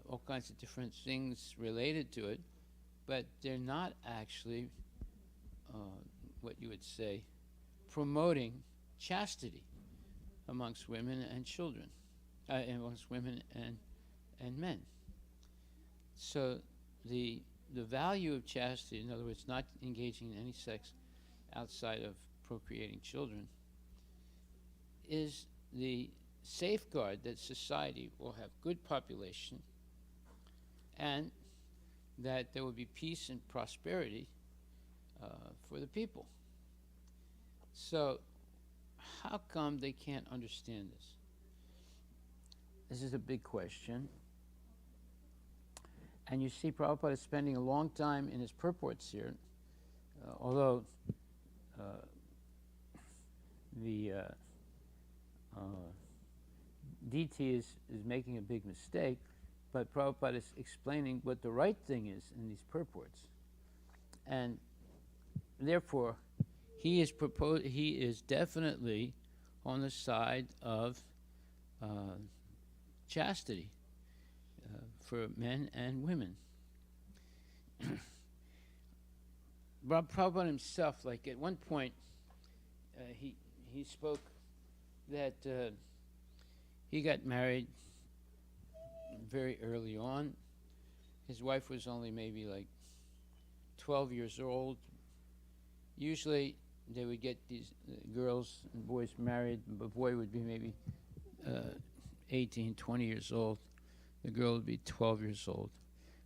Speaker 4: all kinds of different things related to it, but they're not actually what you would say promoting chastity amongst women and children, amongst women and men. So the value of chastity, in other words, not engaging in any sex outside of procreating children, is the safeguard that society will have good population and that there will be peace and prosperity for the people. So how come they can't understand this? This is a big question. And you see Prabhupada is spending a long time in his purports here, although the DT is making a big mistake, but Prabhupada is explaining what the right thing is in these purports. And therefore, he is definitely on the side of chastity for men and women. Prabhupada himself, like at one point, he spoke that he got married very early on. His wife was only maybe like 12 years old. Usually they would get these girls and boys married. The boy would be maybe 18, 20 years old. The girl would be 12 years old.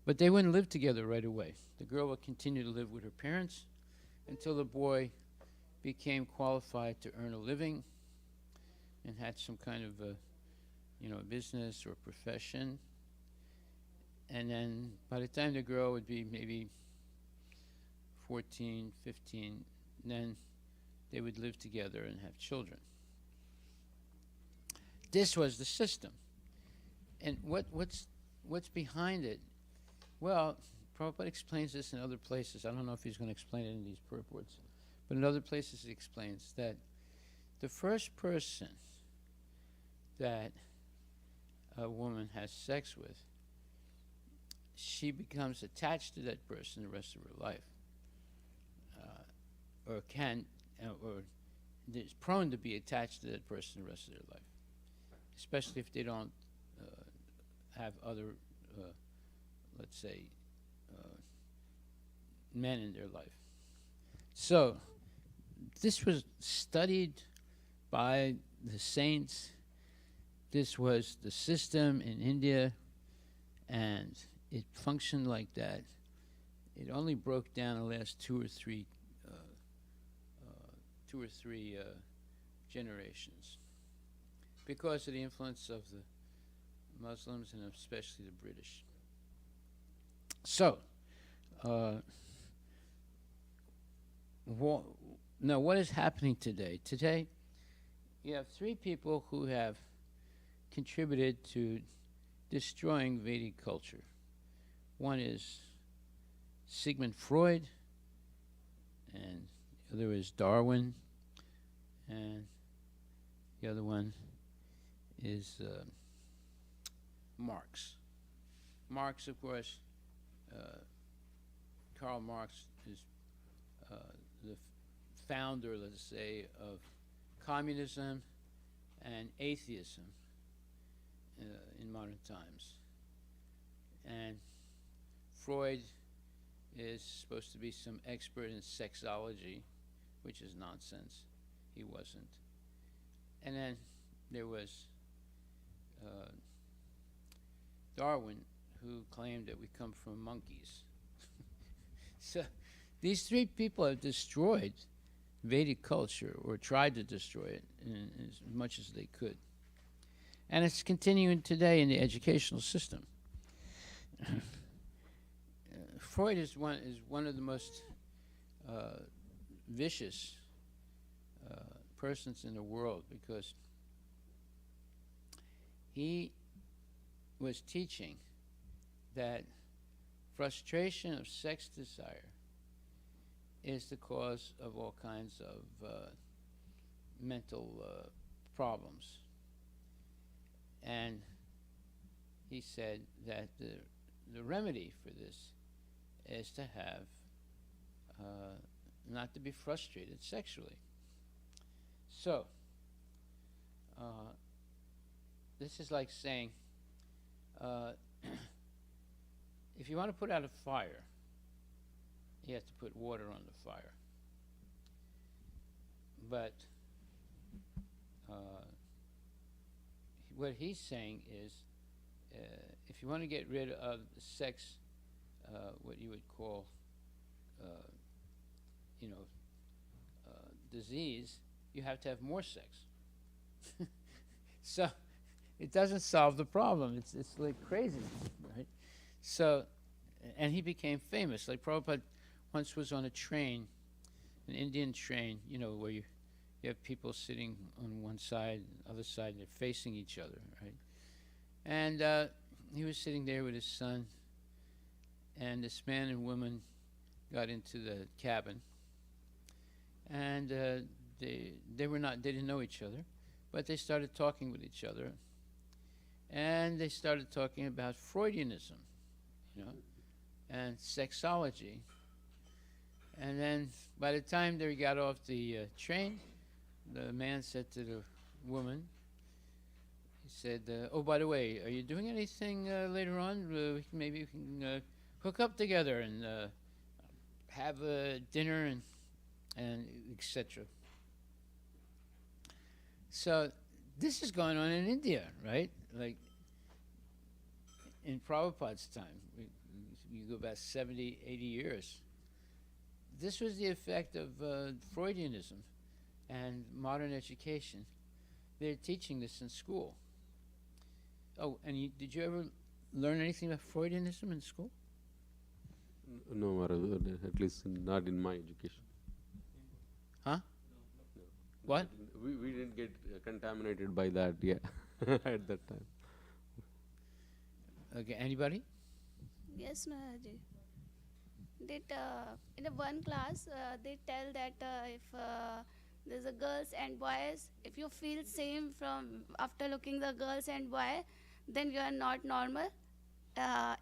Speaker 4: But they wouldn't live together right away. The girl would continue to live with her parents until the boy became qualified to earn a living and had some kind of a business or profession. And then by the time the girl would be maybe 14, 15, then they would live together and have children. This was the system. And what's behind it? Well, Prabhupada explains this in other places. I don't know if he's going to explain it in these purports. But in other places he explains that the first person that a woman has sex with, she becomes attached to that person the rest of her life. Or is prone to be attached to that person the rest of their life. Especially if they don't have other, let's say, men in their life. So, this was studied by the saints. This was the system in India, and it functioned like that. It only broke down the last two or three generations because of the influence of the Muslims and especially the British. So, now what is happening today? Today, you have three people who have contributed to destroying Vedic culture. One is Sigmund Freud, and the other is Darwin, and the other one is Marx. Marx, of course, Karl Marx is the founder, let's say, of communism and atheism in modern times. And Freud is supposed to be some expert in sexology, which is nonsense. He wasn't. And then there was Darwin, who claimed that we come from monkeys. So these three people have destroyed Vedic culture, or tried to destroy it as much as they could. And it's continuing today in the educational system. Freud is one of the most vicious persons in the world, because he was teaching that frustration of sex desire is the cause of all kinds of mental problems. And he said that the remedy for this is to have not to be frustrated sexually. So this is like saying if you want to put out a fire, you have to put water on the fire. But what he's saying is, if you want to get rid of sex, what you would call, uh, you know, disease, you have to have more sex. So it doesn't solve the problem. It's like crazy, right? So, and he became famous. Like Prabhupada once was on a train, an Indian train, you know, where you have people sitting on one side, other side, and they're facing each other, right? And he was sitting there with his son, and this man and woman got into the cabin, and they didn't know each other, but they started talking with each other, and they started talking about Freudianism, you know, and sexology. And then by the time they got off the train, the man said to the woman, he said, oh, by the way, are you doing anything later on? Maybe we can hook up together and have a dinner and etc. So this is going on in India, right? Like in Prabhupada's time, you go back 70, 80 years. This was the effect of Freudianism and modern education. They're teaching this in school. Oh, and did you ever learn anything about Freudianism in school?
Speaker 3: No, Maharaj, at least not in my education.
Speaker 4: Huh?
Speaker 3: No.
Speaker 4: What?
Speaker 3: We didn't get contaminated by that, yeah, at that time.
Speaker 4: Okay, anybody?
Speaker 11: Yes, Maharaji. In the one class, they tell that if there's a girls and boys, if you feel same from after looking the girls and boy, then you are not normal.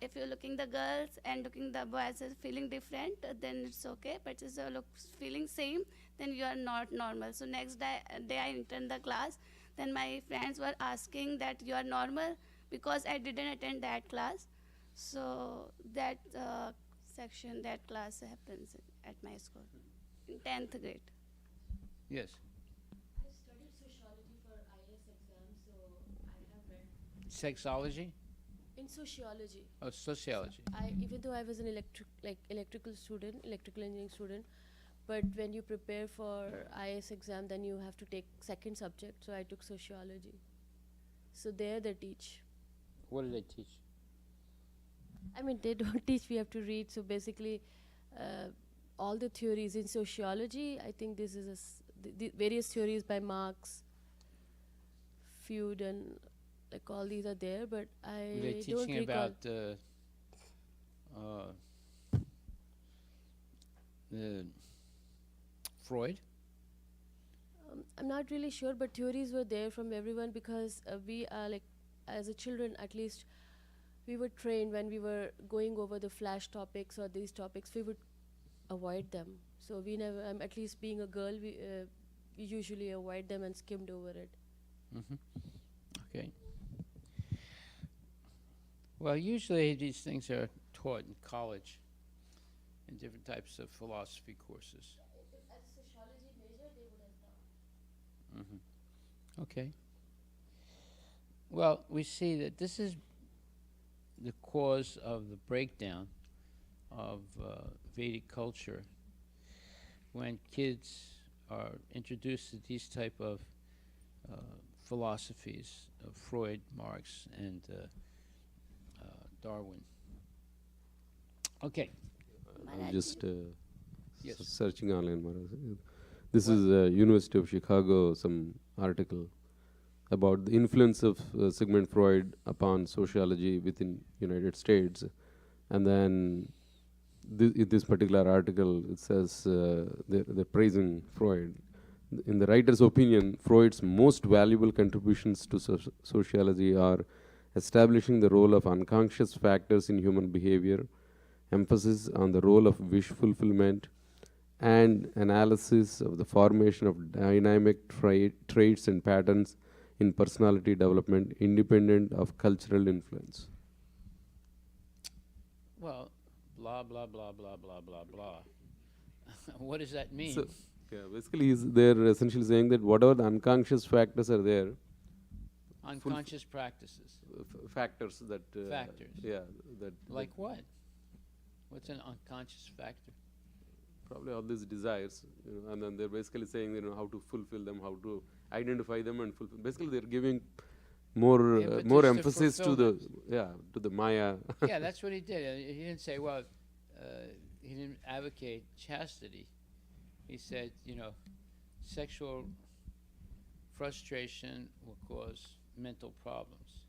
Speaker 11: If you're looking the girls and looking the boys as feeling different, then it's okay. But if you look feeling same, then you are not normal. So next day I entered the class. Then my friends were asking that you are normal because I didn't attend that class. So that section, that class happens at my school in 10th grade.
Speaker 4: Yes.
Speaker 12: I studied sociology for IAS exam, so I have read.
Speaker 4: Sexology?
Speaker 12: In sociology.
Speaker 4: Oh, sociology.
Speaker 12: Even though I was an electrical student, electrical engineering student, but when you prepare for IAS exam, then you have to take second subject. So I took sociology. So there they teach.
Speaker 4: What do they teach?
Speaker 12: I mean, they don't teach. We have to read. So basically, all the theories in sociology. I think this is the various theories by Marx, Freud, and like all these are there. But I
Speaker 4: They're
Speaker 12: don't
Speaker 4: teaching
Speaker 12: recall.
Speaker 4: about Freud.
Speaker 12: I'm not really sure, but theories were there from everyone because we are like, as a children at least, we were trained when we were going over the flash topics or these topics, we would avoid them. So we never, at least being a girl, we usually avoid them and skimmed over it.
Speaker 4: Mm-hmm. Okay. Well, usually these things are taught in college in different types of philosophy courses.
Speaker 12: As a sociology major, they would have taught.
Speaker 4: Mm-hmm. Okay. Well, we see that this is the cause of the breakdown of Vedic culture when kids are introduced to these type of philosophies of Freud, Marx, and Darwin. Okay.
Speaker 3: I'm just
Speaker 4: Yes.
Speaker 3: searching online, Maharaj. This is University of Chicago, some article about the influence of Sigmund Freud upon sociology within United States. And then in this particular article, it says they're praising Freud. In the writer's opinion, Freud's most valuable contributions to sociology are establishing the role of unconscious factors in human behavior, emphasis on the role of wish fulfillment, and analysis of the formation of dynamic traits and patterns in personality development independent of cultural influence.
Speaker 4: Well, blah, blah, blah, blah, blah, blah, blah. What does that mean?
Speaker 3: So, yeah, basically they're essentially saying that whatever the unconscious factors are there,
Speaker 4: Unconscious practices.
Speaker 3: Factors that.
Speaker 4: Factors.
Speaker 3: Yeah.
Speaker 4: Like what? What's an unconscious factor?
Speaker 3: Probably all these desires, and then they're basically saying, how to fulfill them, how to identify them and fulfill. Basically, they're giving more
Speaker 4: Yeah, but
Speaker 3: more
Speaker 4: there's the
Speaker 3: emphasis to the
Speaker 4: fulfillment.
Speaker 3: to the Maya.
Speaker 4: Yeah, that's what he did. He didn't say, well, he didn't advocate chastity. He said, sexual frustration will cause mental problems.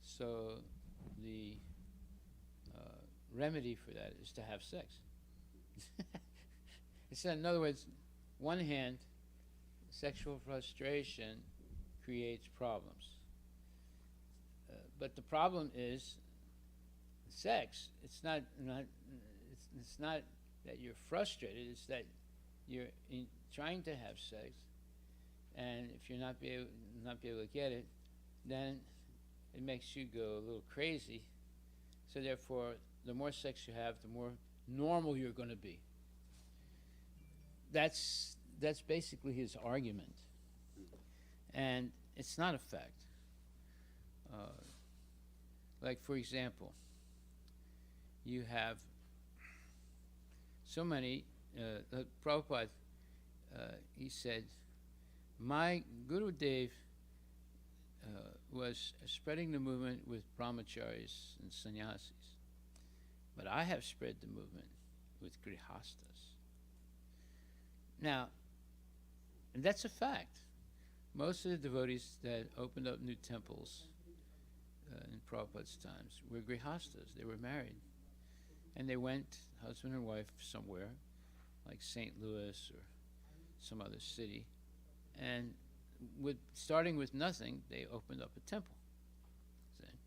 Speaker 4: So the remedy for that is to have sex. He said, in other words, one hand, sexual frustration creates problems. But the problem is sex. It's not that you're frustrated. It's that you're trying to have sex, and if you're not be able to get it, then it makes you go a little crazy. So therefore, the more sex you have, the more normal you're going to be. That's basically his argument, and it's not a fact. Like, for example, you have so many, Prabhupada, he said, my Guru Dev was spreading the movement with brahmacharis and sannyasis, but I have spread the movement with grihastas. Now, and that's a fact. Most of the devotees that opened up new temples in Prabhupada's times were grihastas. They were married. And they went, husband and wife, somewhere, like St. Louis or some other city. And starting with nothing, they opened up a temple. See?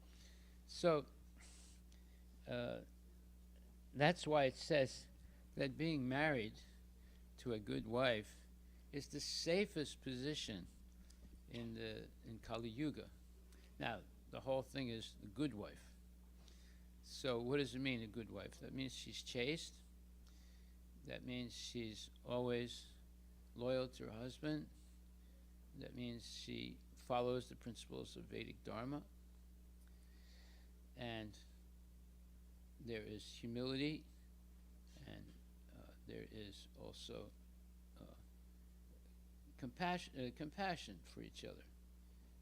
Speaker 4: So that's why it says that being married to a good wife is the safest position in Kali Yuga. Now, the whole thing is the good wife. So what does it mean, a good wife? That means she's chaste. That means she's always loyal to her husband. That means she follows the principles of Vedic Dharma. And there is humility, and there is also compassion for each other.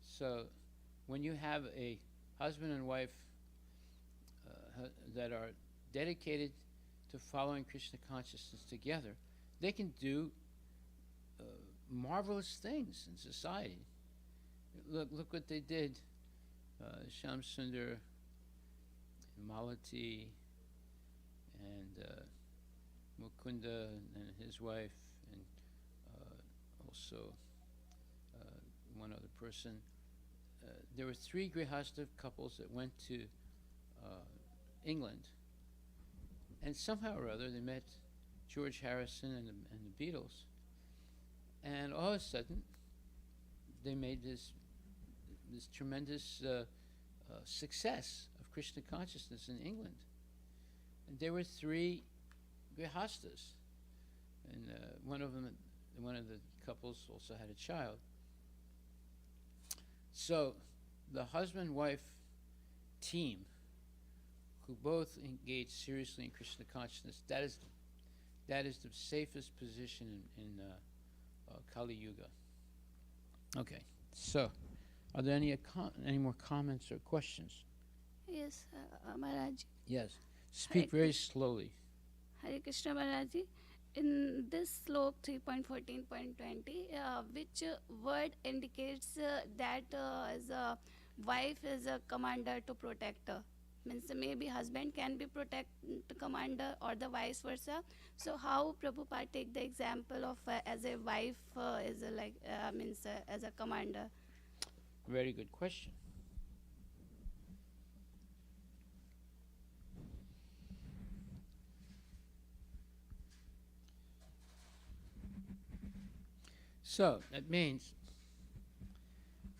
Speaker 4: So when you have a husband and wife that are dedicated to following Krishna consciousness together, they can do marvelous things in society. Look what they did. Shyam Sundar, Malati, and Mukunda and his wife, and also one other person. There were 3 Grihastha couples that went to England, and somehow or other they met George Harrison and the Beatles, and all of a sudden they made this tremendous success of Krishna consciousness in England. And there were 3 Grihasthas, and one of the couples also had a child. So the husband-wife team, who both engage seriously in Krishna consciousness, that is the safest position in Kali Yuga. Okay, so are there any more comments or questions?
Speaker 11: Yes, Maharaj.
Speaker 4: Yes, speak very slowly.
Speaker 11: Hare Krishna Maharaj. In this slok 3.14.20, which word indicates that as a wife is a commander to protect her? Means maybe husband can be commander or the vice versa. So how Prabhupada take the example of as a wife is as a commander?
Speaker 4: Very good question. So that means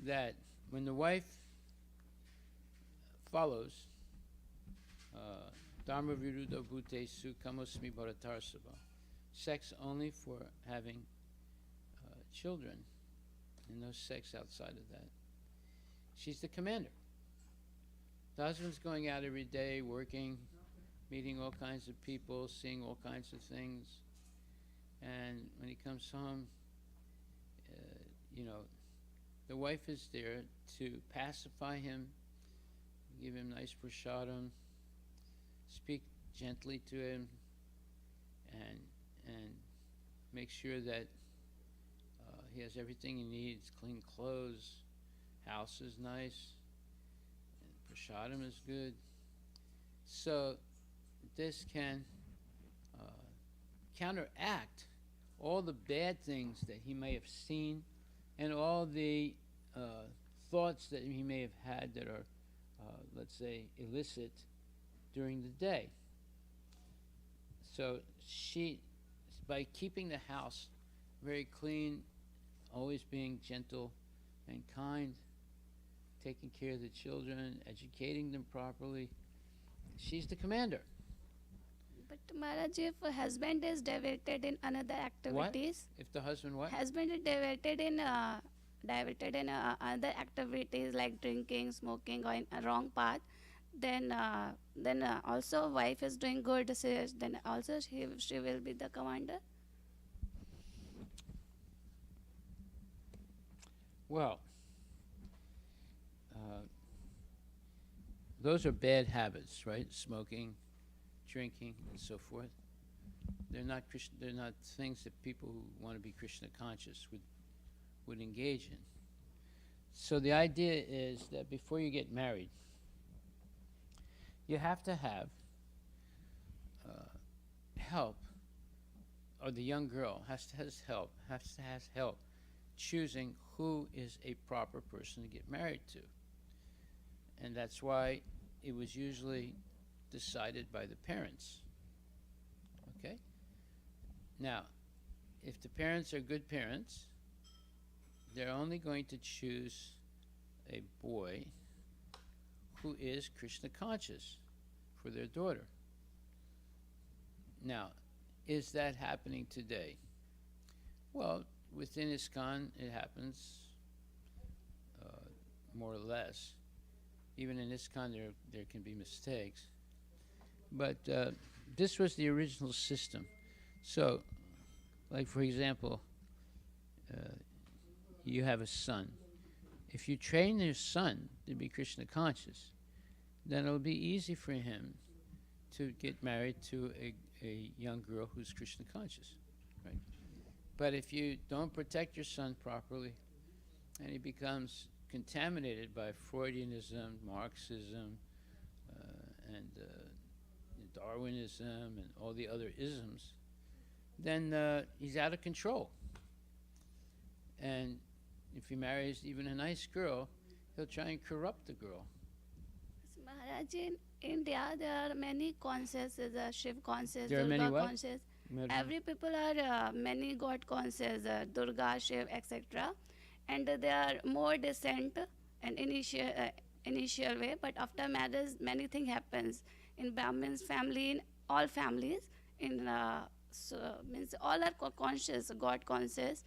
Speaker 4: that when the wife follows Dharma Viruddha Bhutesu Kamosmi Bharatarsabha, sex only for having children, and no sex outside of that, She's the commander. The husband's going out every day, working, meeting all kinds of people, seeing all kinds of things. And when he comes home, the wife is there to pacify him, give him nice prasadam, speak gently to him, and make sure that he has everything he needs, clean clothes, house is nice, and prasadam is good. So this can counteract all the bad things that he may have seen and all the thoughts that he may have had that are, let's say, illicit during the day. So she, by keeping the house very clean, always being gentle and kind, taking care of the children, educating them properly, she's the commander.
Speaker 11: But Maharaj, if a husband is diverted in another activities,
Speaker 4: What? If the husband what?
Speaker 11: husband is diverted in other activities like drinking, smoking, or in a wrong path, then also wife is doing good, so then also she will be the commander.
Speaker 4: Well, those are bad habits, right? Smoking, drinking, and so forth. They're not They're not things that people who want to be Krishna conscious would engage in. So the idea is that before you get married, you have to have help, or the young girl has help choosing who is a proper person to get married to. And that's why it was usually decided by the parents. Okay? Now, if the parents are good parents, they're only going to choose a boy who is Krishna conscious for their daughter. Now, is that happening today? Well, within ISKCON, it happens more or less. Even in ISKCON, there can be mistakes. But this was the original system. So, like for example, you have a son. If you train your son to be Krishna conscious, then it'll be easy for him to get married to a young girl who's Krishna conscious, right? But if you don't protect your son properly, and he becomes contaminated by Freudianism, Marxism, and Darwinism, and all the other isms, then he's out of control. And if he marries even a nice girl, he'll try and corrupt the girl.
Speaker 11: Maharaj, in India, there are many consciences, Shiv conscious,
Speaker 4: There are
Speaker 11: Durga
Speaker 4: many what?
Speaker 11: conscious. Every people are many god conscious, Durga, Shiv, etc. And they are more decent and initial way. But after marriage, many things happens in Brahmin's family, in all families. In means all are conscious, God conscious.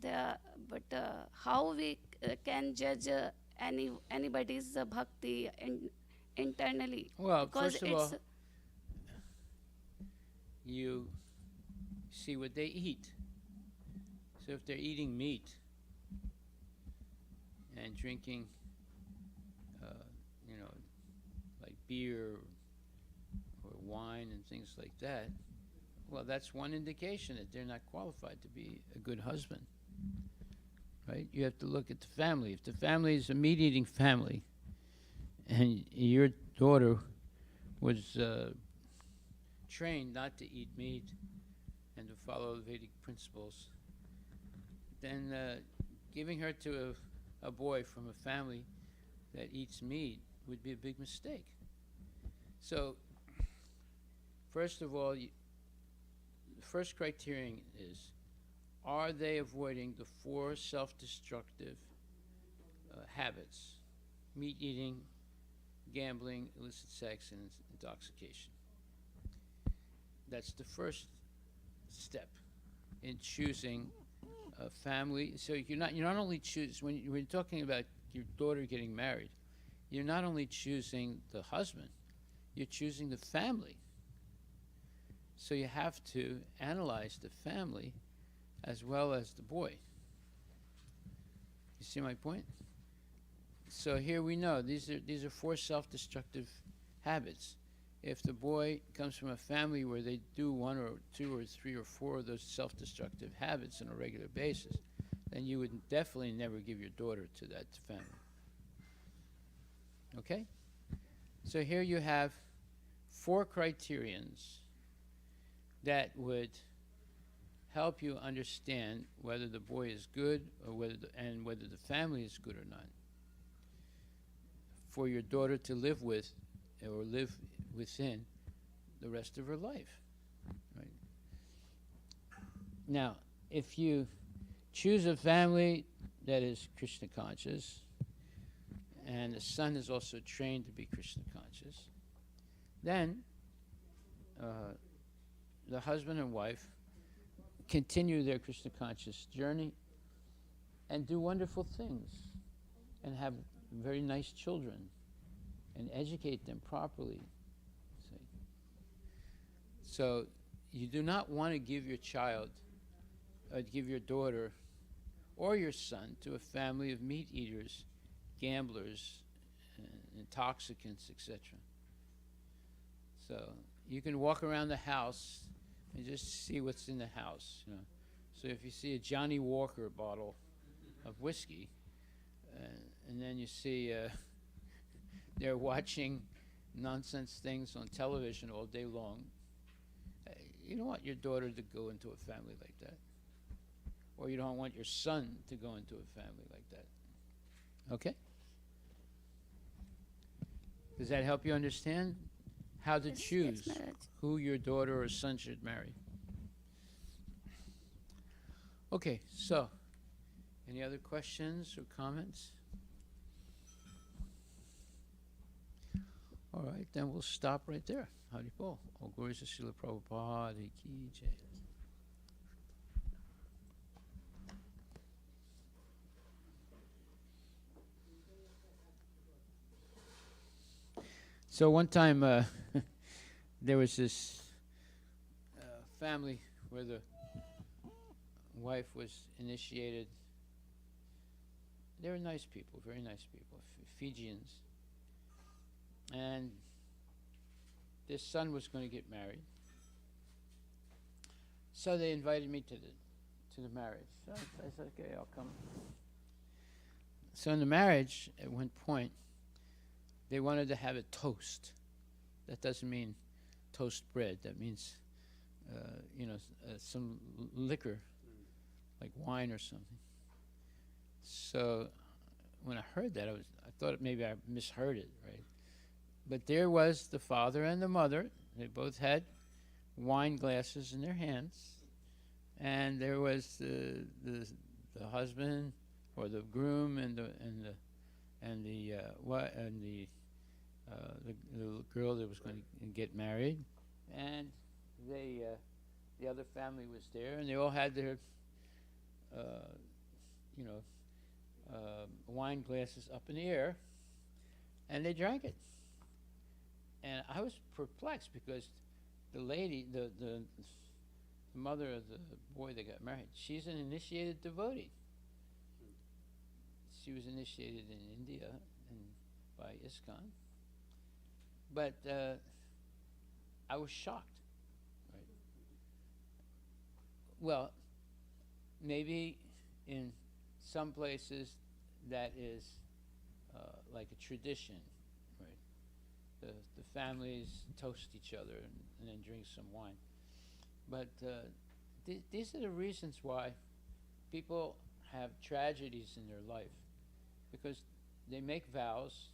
Speaker 11: But how we can judge anybody's bhakti internally?
Speaker 4: Well,
Speaker 11: Because
Speaker 4: first of all, you see what they eat. So if they're eating meat and drinking, like beer or wine and things like that, well, that's one indication that they're not qualified to be a good husband, right? You have to look at the family. If the family is a meat-eating family, and your daughter was trained not to eat meat and to follow the Vedic principles, then giving her to a boy from a family that eats meat would be a big mistake. So, first of all, the first criterion is, are they avoiding the 4 self-destructive habits: meat eating, gambling, illicit sex, and intoxication? That's the first step in choosing a family. So you're not only choose when you're talking about your daughter getting married, you're not only choosing the husband, you're choosing the family. So you have to analyze the family as well as the boy. You see my point? So here we know these are 4 self-destructive habits. If the boy comes from a family where they do 1 or 2 or 3 or 4 of those self-destructive habits on a regular basis, then you would definitely never give your daughter to that family. Okay? So here you have 4 criterions that would help you understand whether the boy is good or whether the family is good or not, for your daughter to live with or live within the rest of her life. Right? Now, if you choose a family that is Krishna conscious, and the son is also trained to be Krishna conscious, then the husband and wife continue their Krishna conscious journey and do wonderful things and have very nice children and educate them properly. See? So you do not want to give your child or give your daughter or your son to a family of meat eaters, gamblers, intoxicants, etc. So you can walk around the house and just see what's in the house. You know. So if you see a Johnny Walker bottle of whiskey, and then you see they're watching nonsense things on television all day long, you don't want your daughter to go into a family like that. Or you don't want your son to go into a family like that. Okay? Does that help you understand how to choose who your daughter or son should marry? Okay, so any other questions or comments? All right, then we'll stop right there. Hari Bol. All glories to Srila Prabhupada ki jai. So one time there was this family where the wife was initiated. They were nice people, very nice people, Fijians. And this son was going to get married. So they invited me to the marriage. So I said, okay, I'll come. So in the marriage, at one point, they wanted to have a toast. That doesn't mean toast bread. That means, some liquor, like wine or something. So when I heard that, I thought maybe I misheard it, right? But there was the father and the mother. They both had wine glasses in their hands, and there was the husband or the groom and the girl that was going to get married, and the other family was there, and they all had their wine glasses up in the air, and they drank it. And I was perplexed because the lady, the mother of the boy that got married, she's an initiated devotee. She was initiated in India by ISKCON. But I was shocked. Right? Well, maybe in some places that is like a tradition, right? The families toast each other and then drink some wine. But these are the reasons why people have tragedies in their life, because they make vows,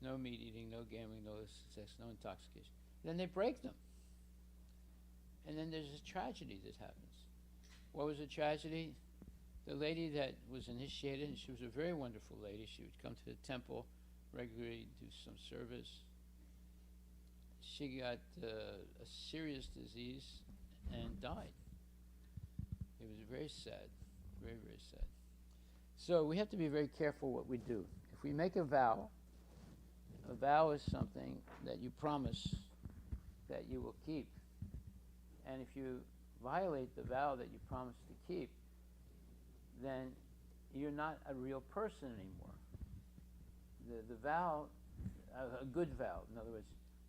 Speaker 4: no meat eating, no gambling, no sex, no intoxication. Then they break them. And then there's a tragedy that happens. What was the tragedy? The lady that was initiated, and she was a very wonderful lady. She would come to the temple regularly, do some service. She got a serious disease and died. It was very sad, very, very sad. So we have to be very careful what we do, if we make a vow is something that you promise that you will keep. And if you violate the vow that you promise to keep, then you're not a real person anymore. The vow, a good vow, in other words,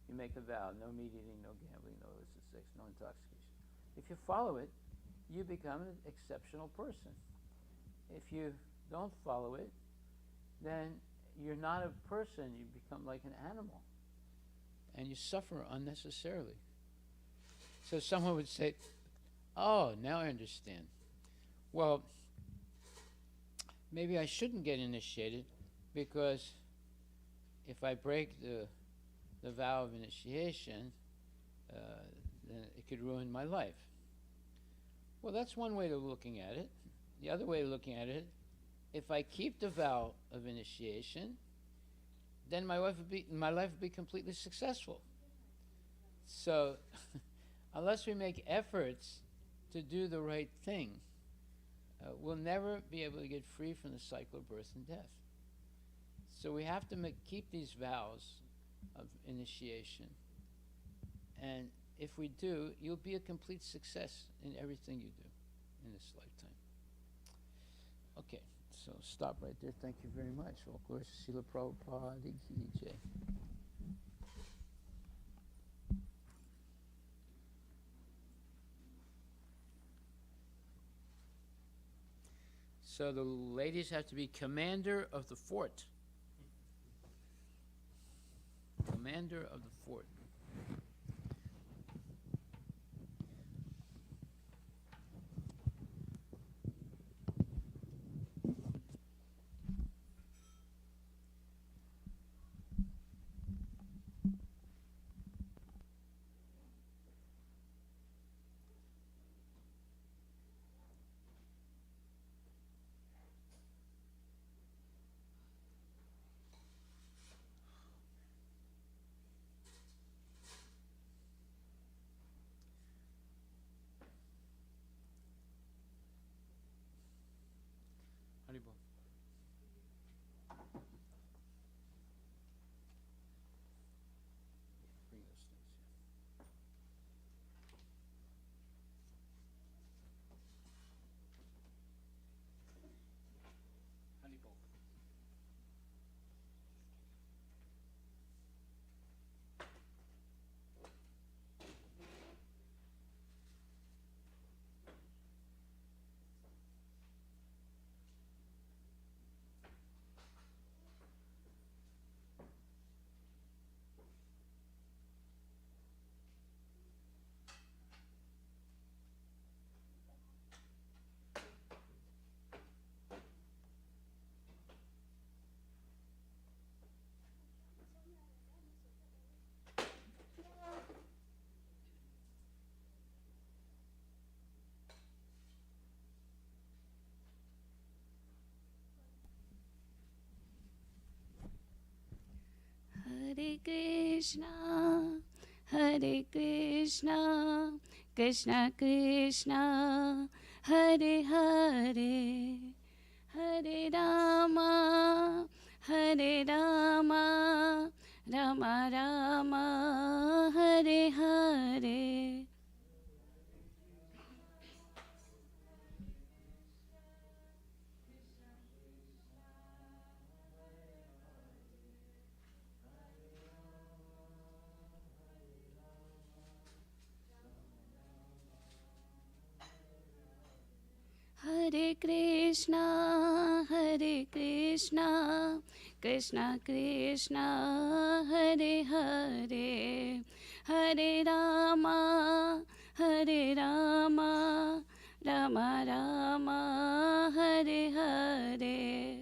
Speaker 4: you make a vow, no meat eating, no gambling, no illicit sex, no intoxication. If you follow it, you become an exceptional person. If you don't follow it, then you're not a person, you become like an animal. And you suffer unnecessarily. So someone would say, oh, now I understand. Well, maybe I shouldn't get initiated because if I break the vow of initiation, then it could ruin my life. Well, that's one way of looking at it. The other way of looking at it, if I keep the vow of initiation, then my life would be completely successful. So, unless we make efforts to do the right thing, we'll never be able to get free from the cycle of birth and death. So we have to keep these vows of initiation. And if we do, you'll be a complete success in everything you do in this lifetime. Okay, so stop right there. Thank you very much. All glories to Srila Prabhupada Ki Jai. So the ladies have to be commander of the fort. Commander of the fort. Haribol. Bring those things here. Haribol.
Speaker 11: Hare Krishna, Hare Krishna, Krishna Krishna, Hare Hare, Hare Rama, Hare Rama, Rama Rama, Hare Hare. Hare Krishna, Hare Krishna, Krishna Krishna, Hare Hare, Hare Rama, Hare Rama, Rama Rama, Hare Hare.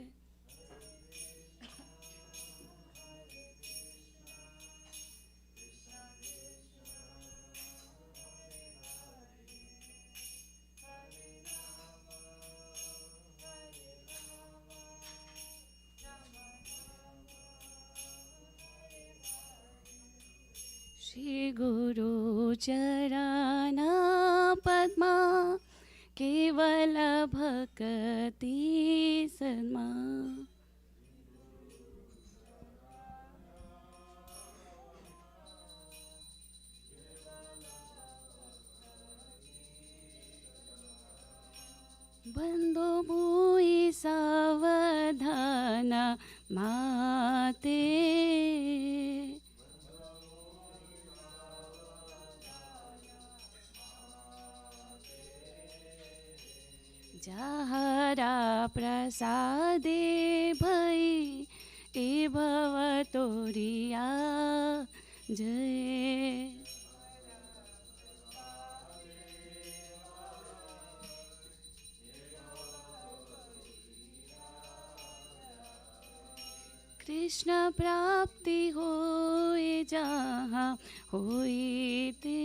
Speaker 11: Shri Guru Charana Padma Kevala Bhakti Sadma बंधो भूई सावधान माते जहरा प्रसादे भई ए भव तोरिया जय कृष्ण प्राप्ति होए जहाँ होई ते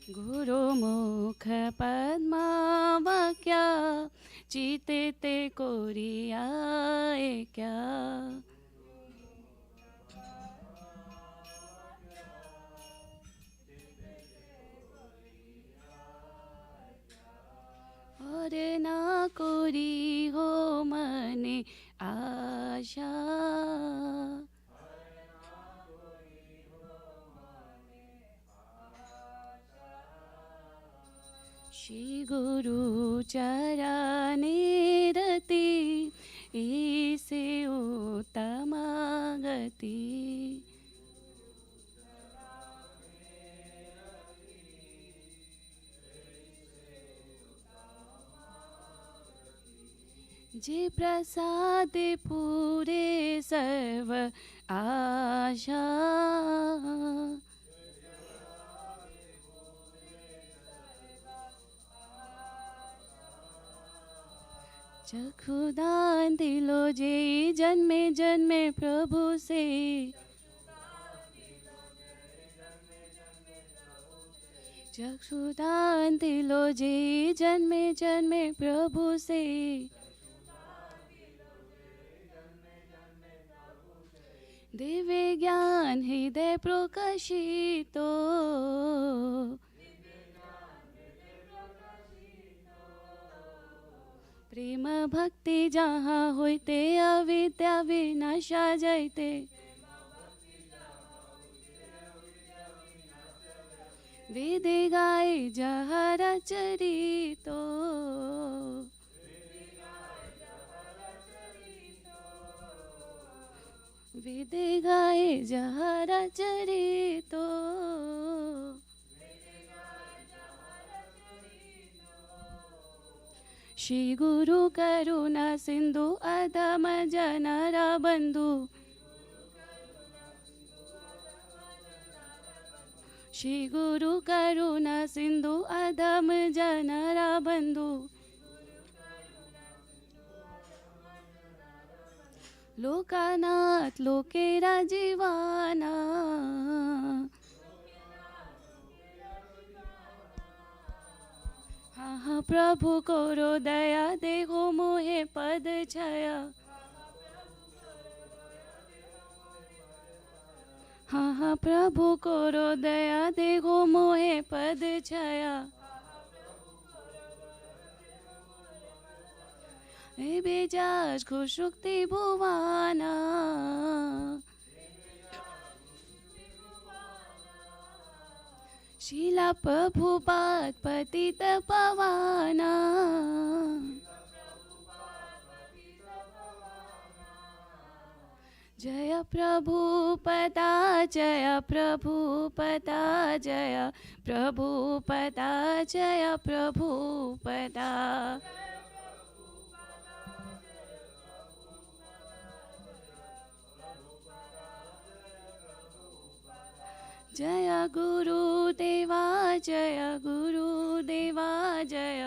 Speaker 11: गुरु मुख पद्मावाक्या चिते ते कोरिया क्या और ना कोरी हो मने आशा श्री गुरु चरणे रति इसे उत्तम गति जे प्रसाद पूरे सर्व आशा चखुदान दिलो जे जन्मे जन्मे प्रभु से चक्षुदान दिलो जे जन्मे जन्मे प्रभु से दिव्य ज्ञान हृदय प्रकाशितो प्रेम भक्ति जहाँ होते अविद्या विनाशा जयते वेद गाय जहाँ चरितो वेद गाय जहाँ चरितो श्री गुरु करुणा सिंधु अधम जनरा बंधु श्री गुरु करुणा सिंधु अधम जनरा बंधु लोकानाथ लोकेरा जीवाना हाँ प्रभु करो दया देखो मोहे पद छाया हाँ प्रभु करो दया देखो मोहे पद छाया ए बेजाज खुशुक्ति भुवाना शीला प्रभुपाद पतित पवाना जय प्रभुपदा जय प्रभुपदा जय प्रभुपदा जय प्रभुपदा जय गुरुदेवा जय गुरुदेवा जय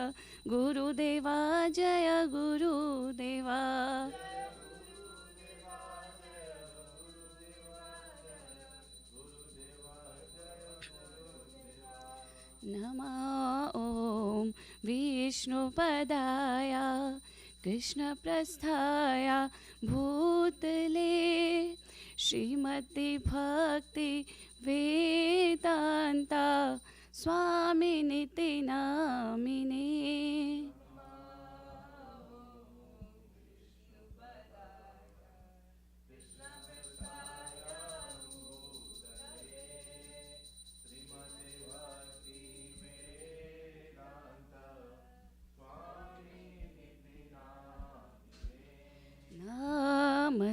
Speaker 11: गुरुदेवा जय गुरुदेवा नमः ॐ विष्णुपदाय कृष्णप्रस्थाय भूतले श्रीमति भक्ति वेदांता स्वामिनिति नामिने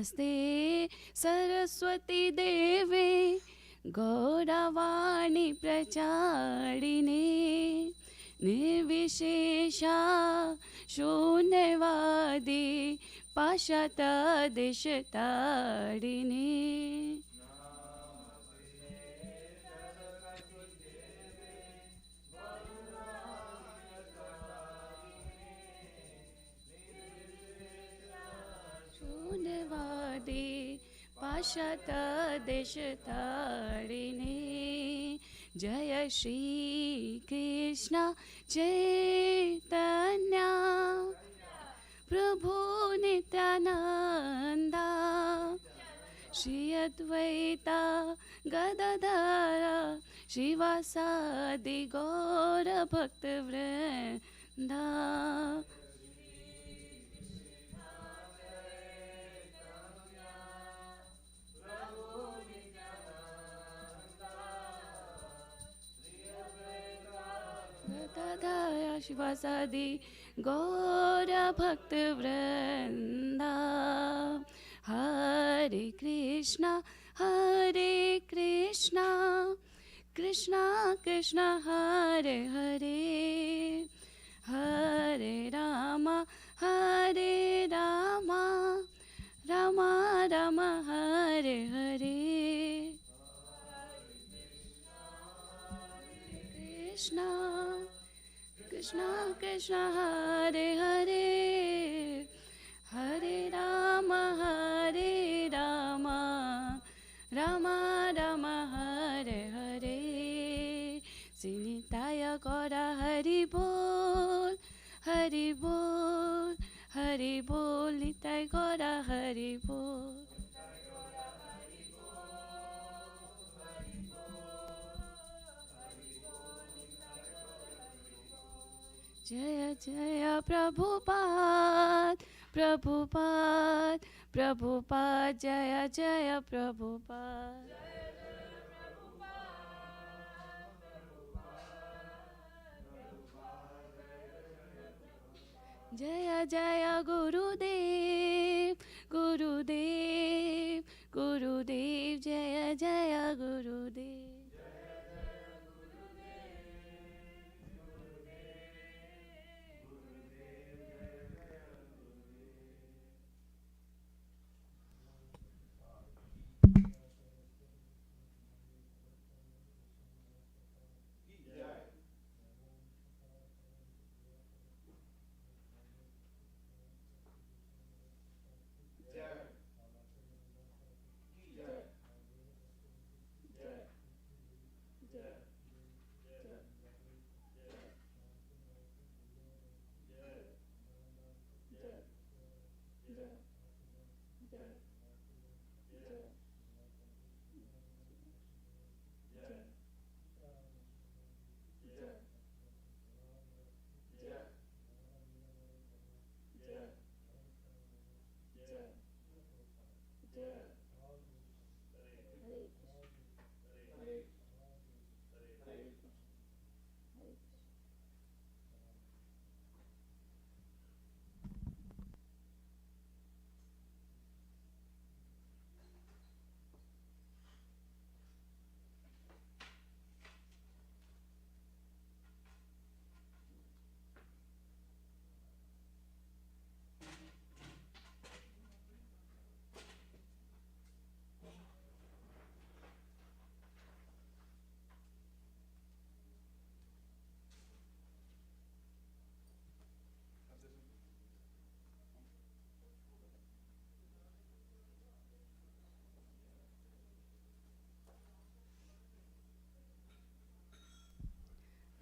Speaker 11: नमस्ते सरस्वती देवे गौरवाणी प्रचारिणे निर्विशेषा शून्यवादी पाशातदेशतारिणे शून्यवादी पाशातदेशतारिणे जय श्री कृष्ण चैतन्य प्रभु नित्यानंदा श्री अद्वैता गदाधर श्रीवासादि गौर भक्तवृंदा गदाधर श्रीवासादि गौर भक्तवृंदा हरे कृष्णा कृष्णा कृष्णा हरे हरे हरे रामा रामा रामा हरे हरे कृष्णा कृष्णा कृष्णा हरे हरे हरे रामा रामा रामा हरे हरे सिनिताय गौरा हरि बोल निताय गौरा हरि बोल जय जय प्रभुपाद जय जय प्रभुपाद जय जय गुरुदेव जय जय गुरुदेव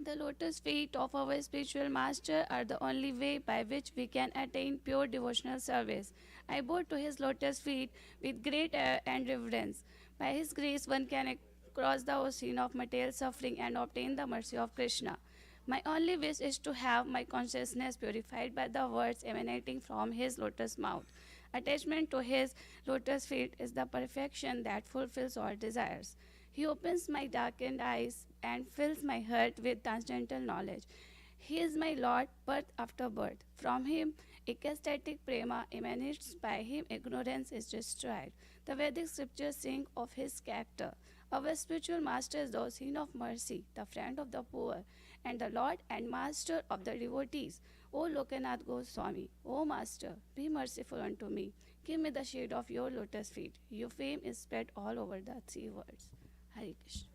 Speaker 11: The lotus feet of our spiritual master are the only way by which we can attain pure devotional service. I bow to his lotus feet with great and reverence. By his grace, one can cross the ocean of material suffering and obtain the mercy of Krishna. My only wish is to have my consciousness purified by the words emanating from his lotus mouth. Attachment to his lotus feet is the perfection that fulfills all desires. He opens my darkened eyes and fills my heart with transcendental knowledge. He is my Lord, birth after birth. From him, ecstatic prema emanates. By him, ignorance is destroyed. The Vedic scriptures sing of his character. Our spiritual master is the ocean of mercy, the friend of the poor, and the Lord and master of the devotees. O Lokanath Goswami, O Master, be merciful unto me. Give me the shade of your lotus feet. Your fame is spread all over the three worlds. Hare Krishna.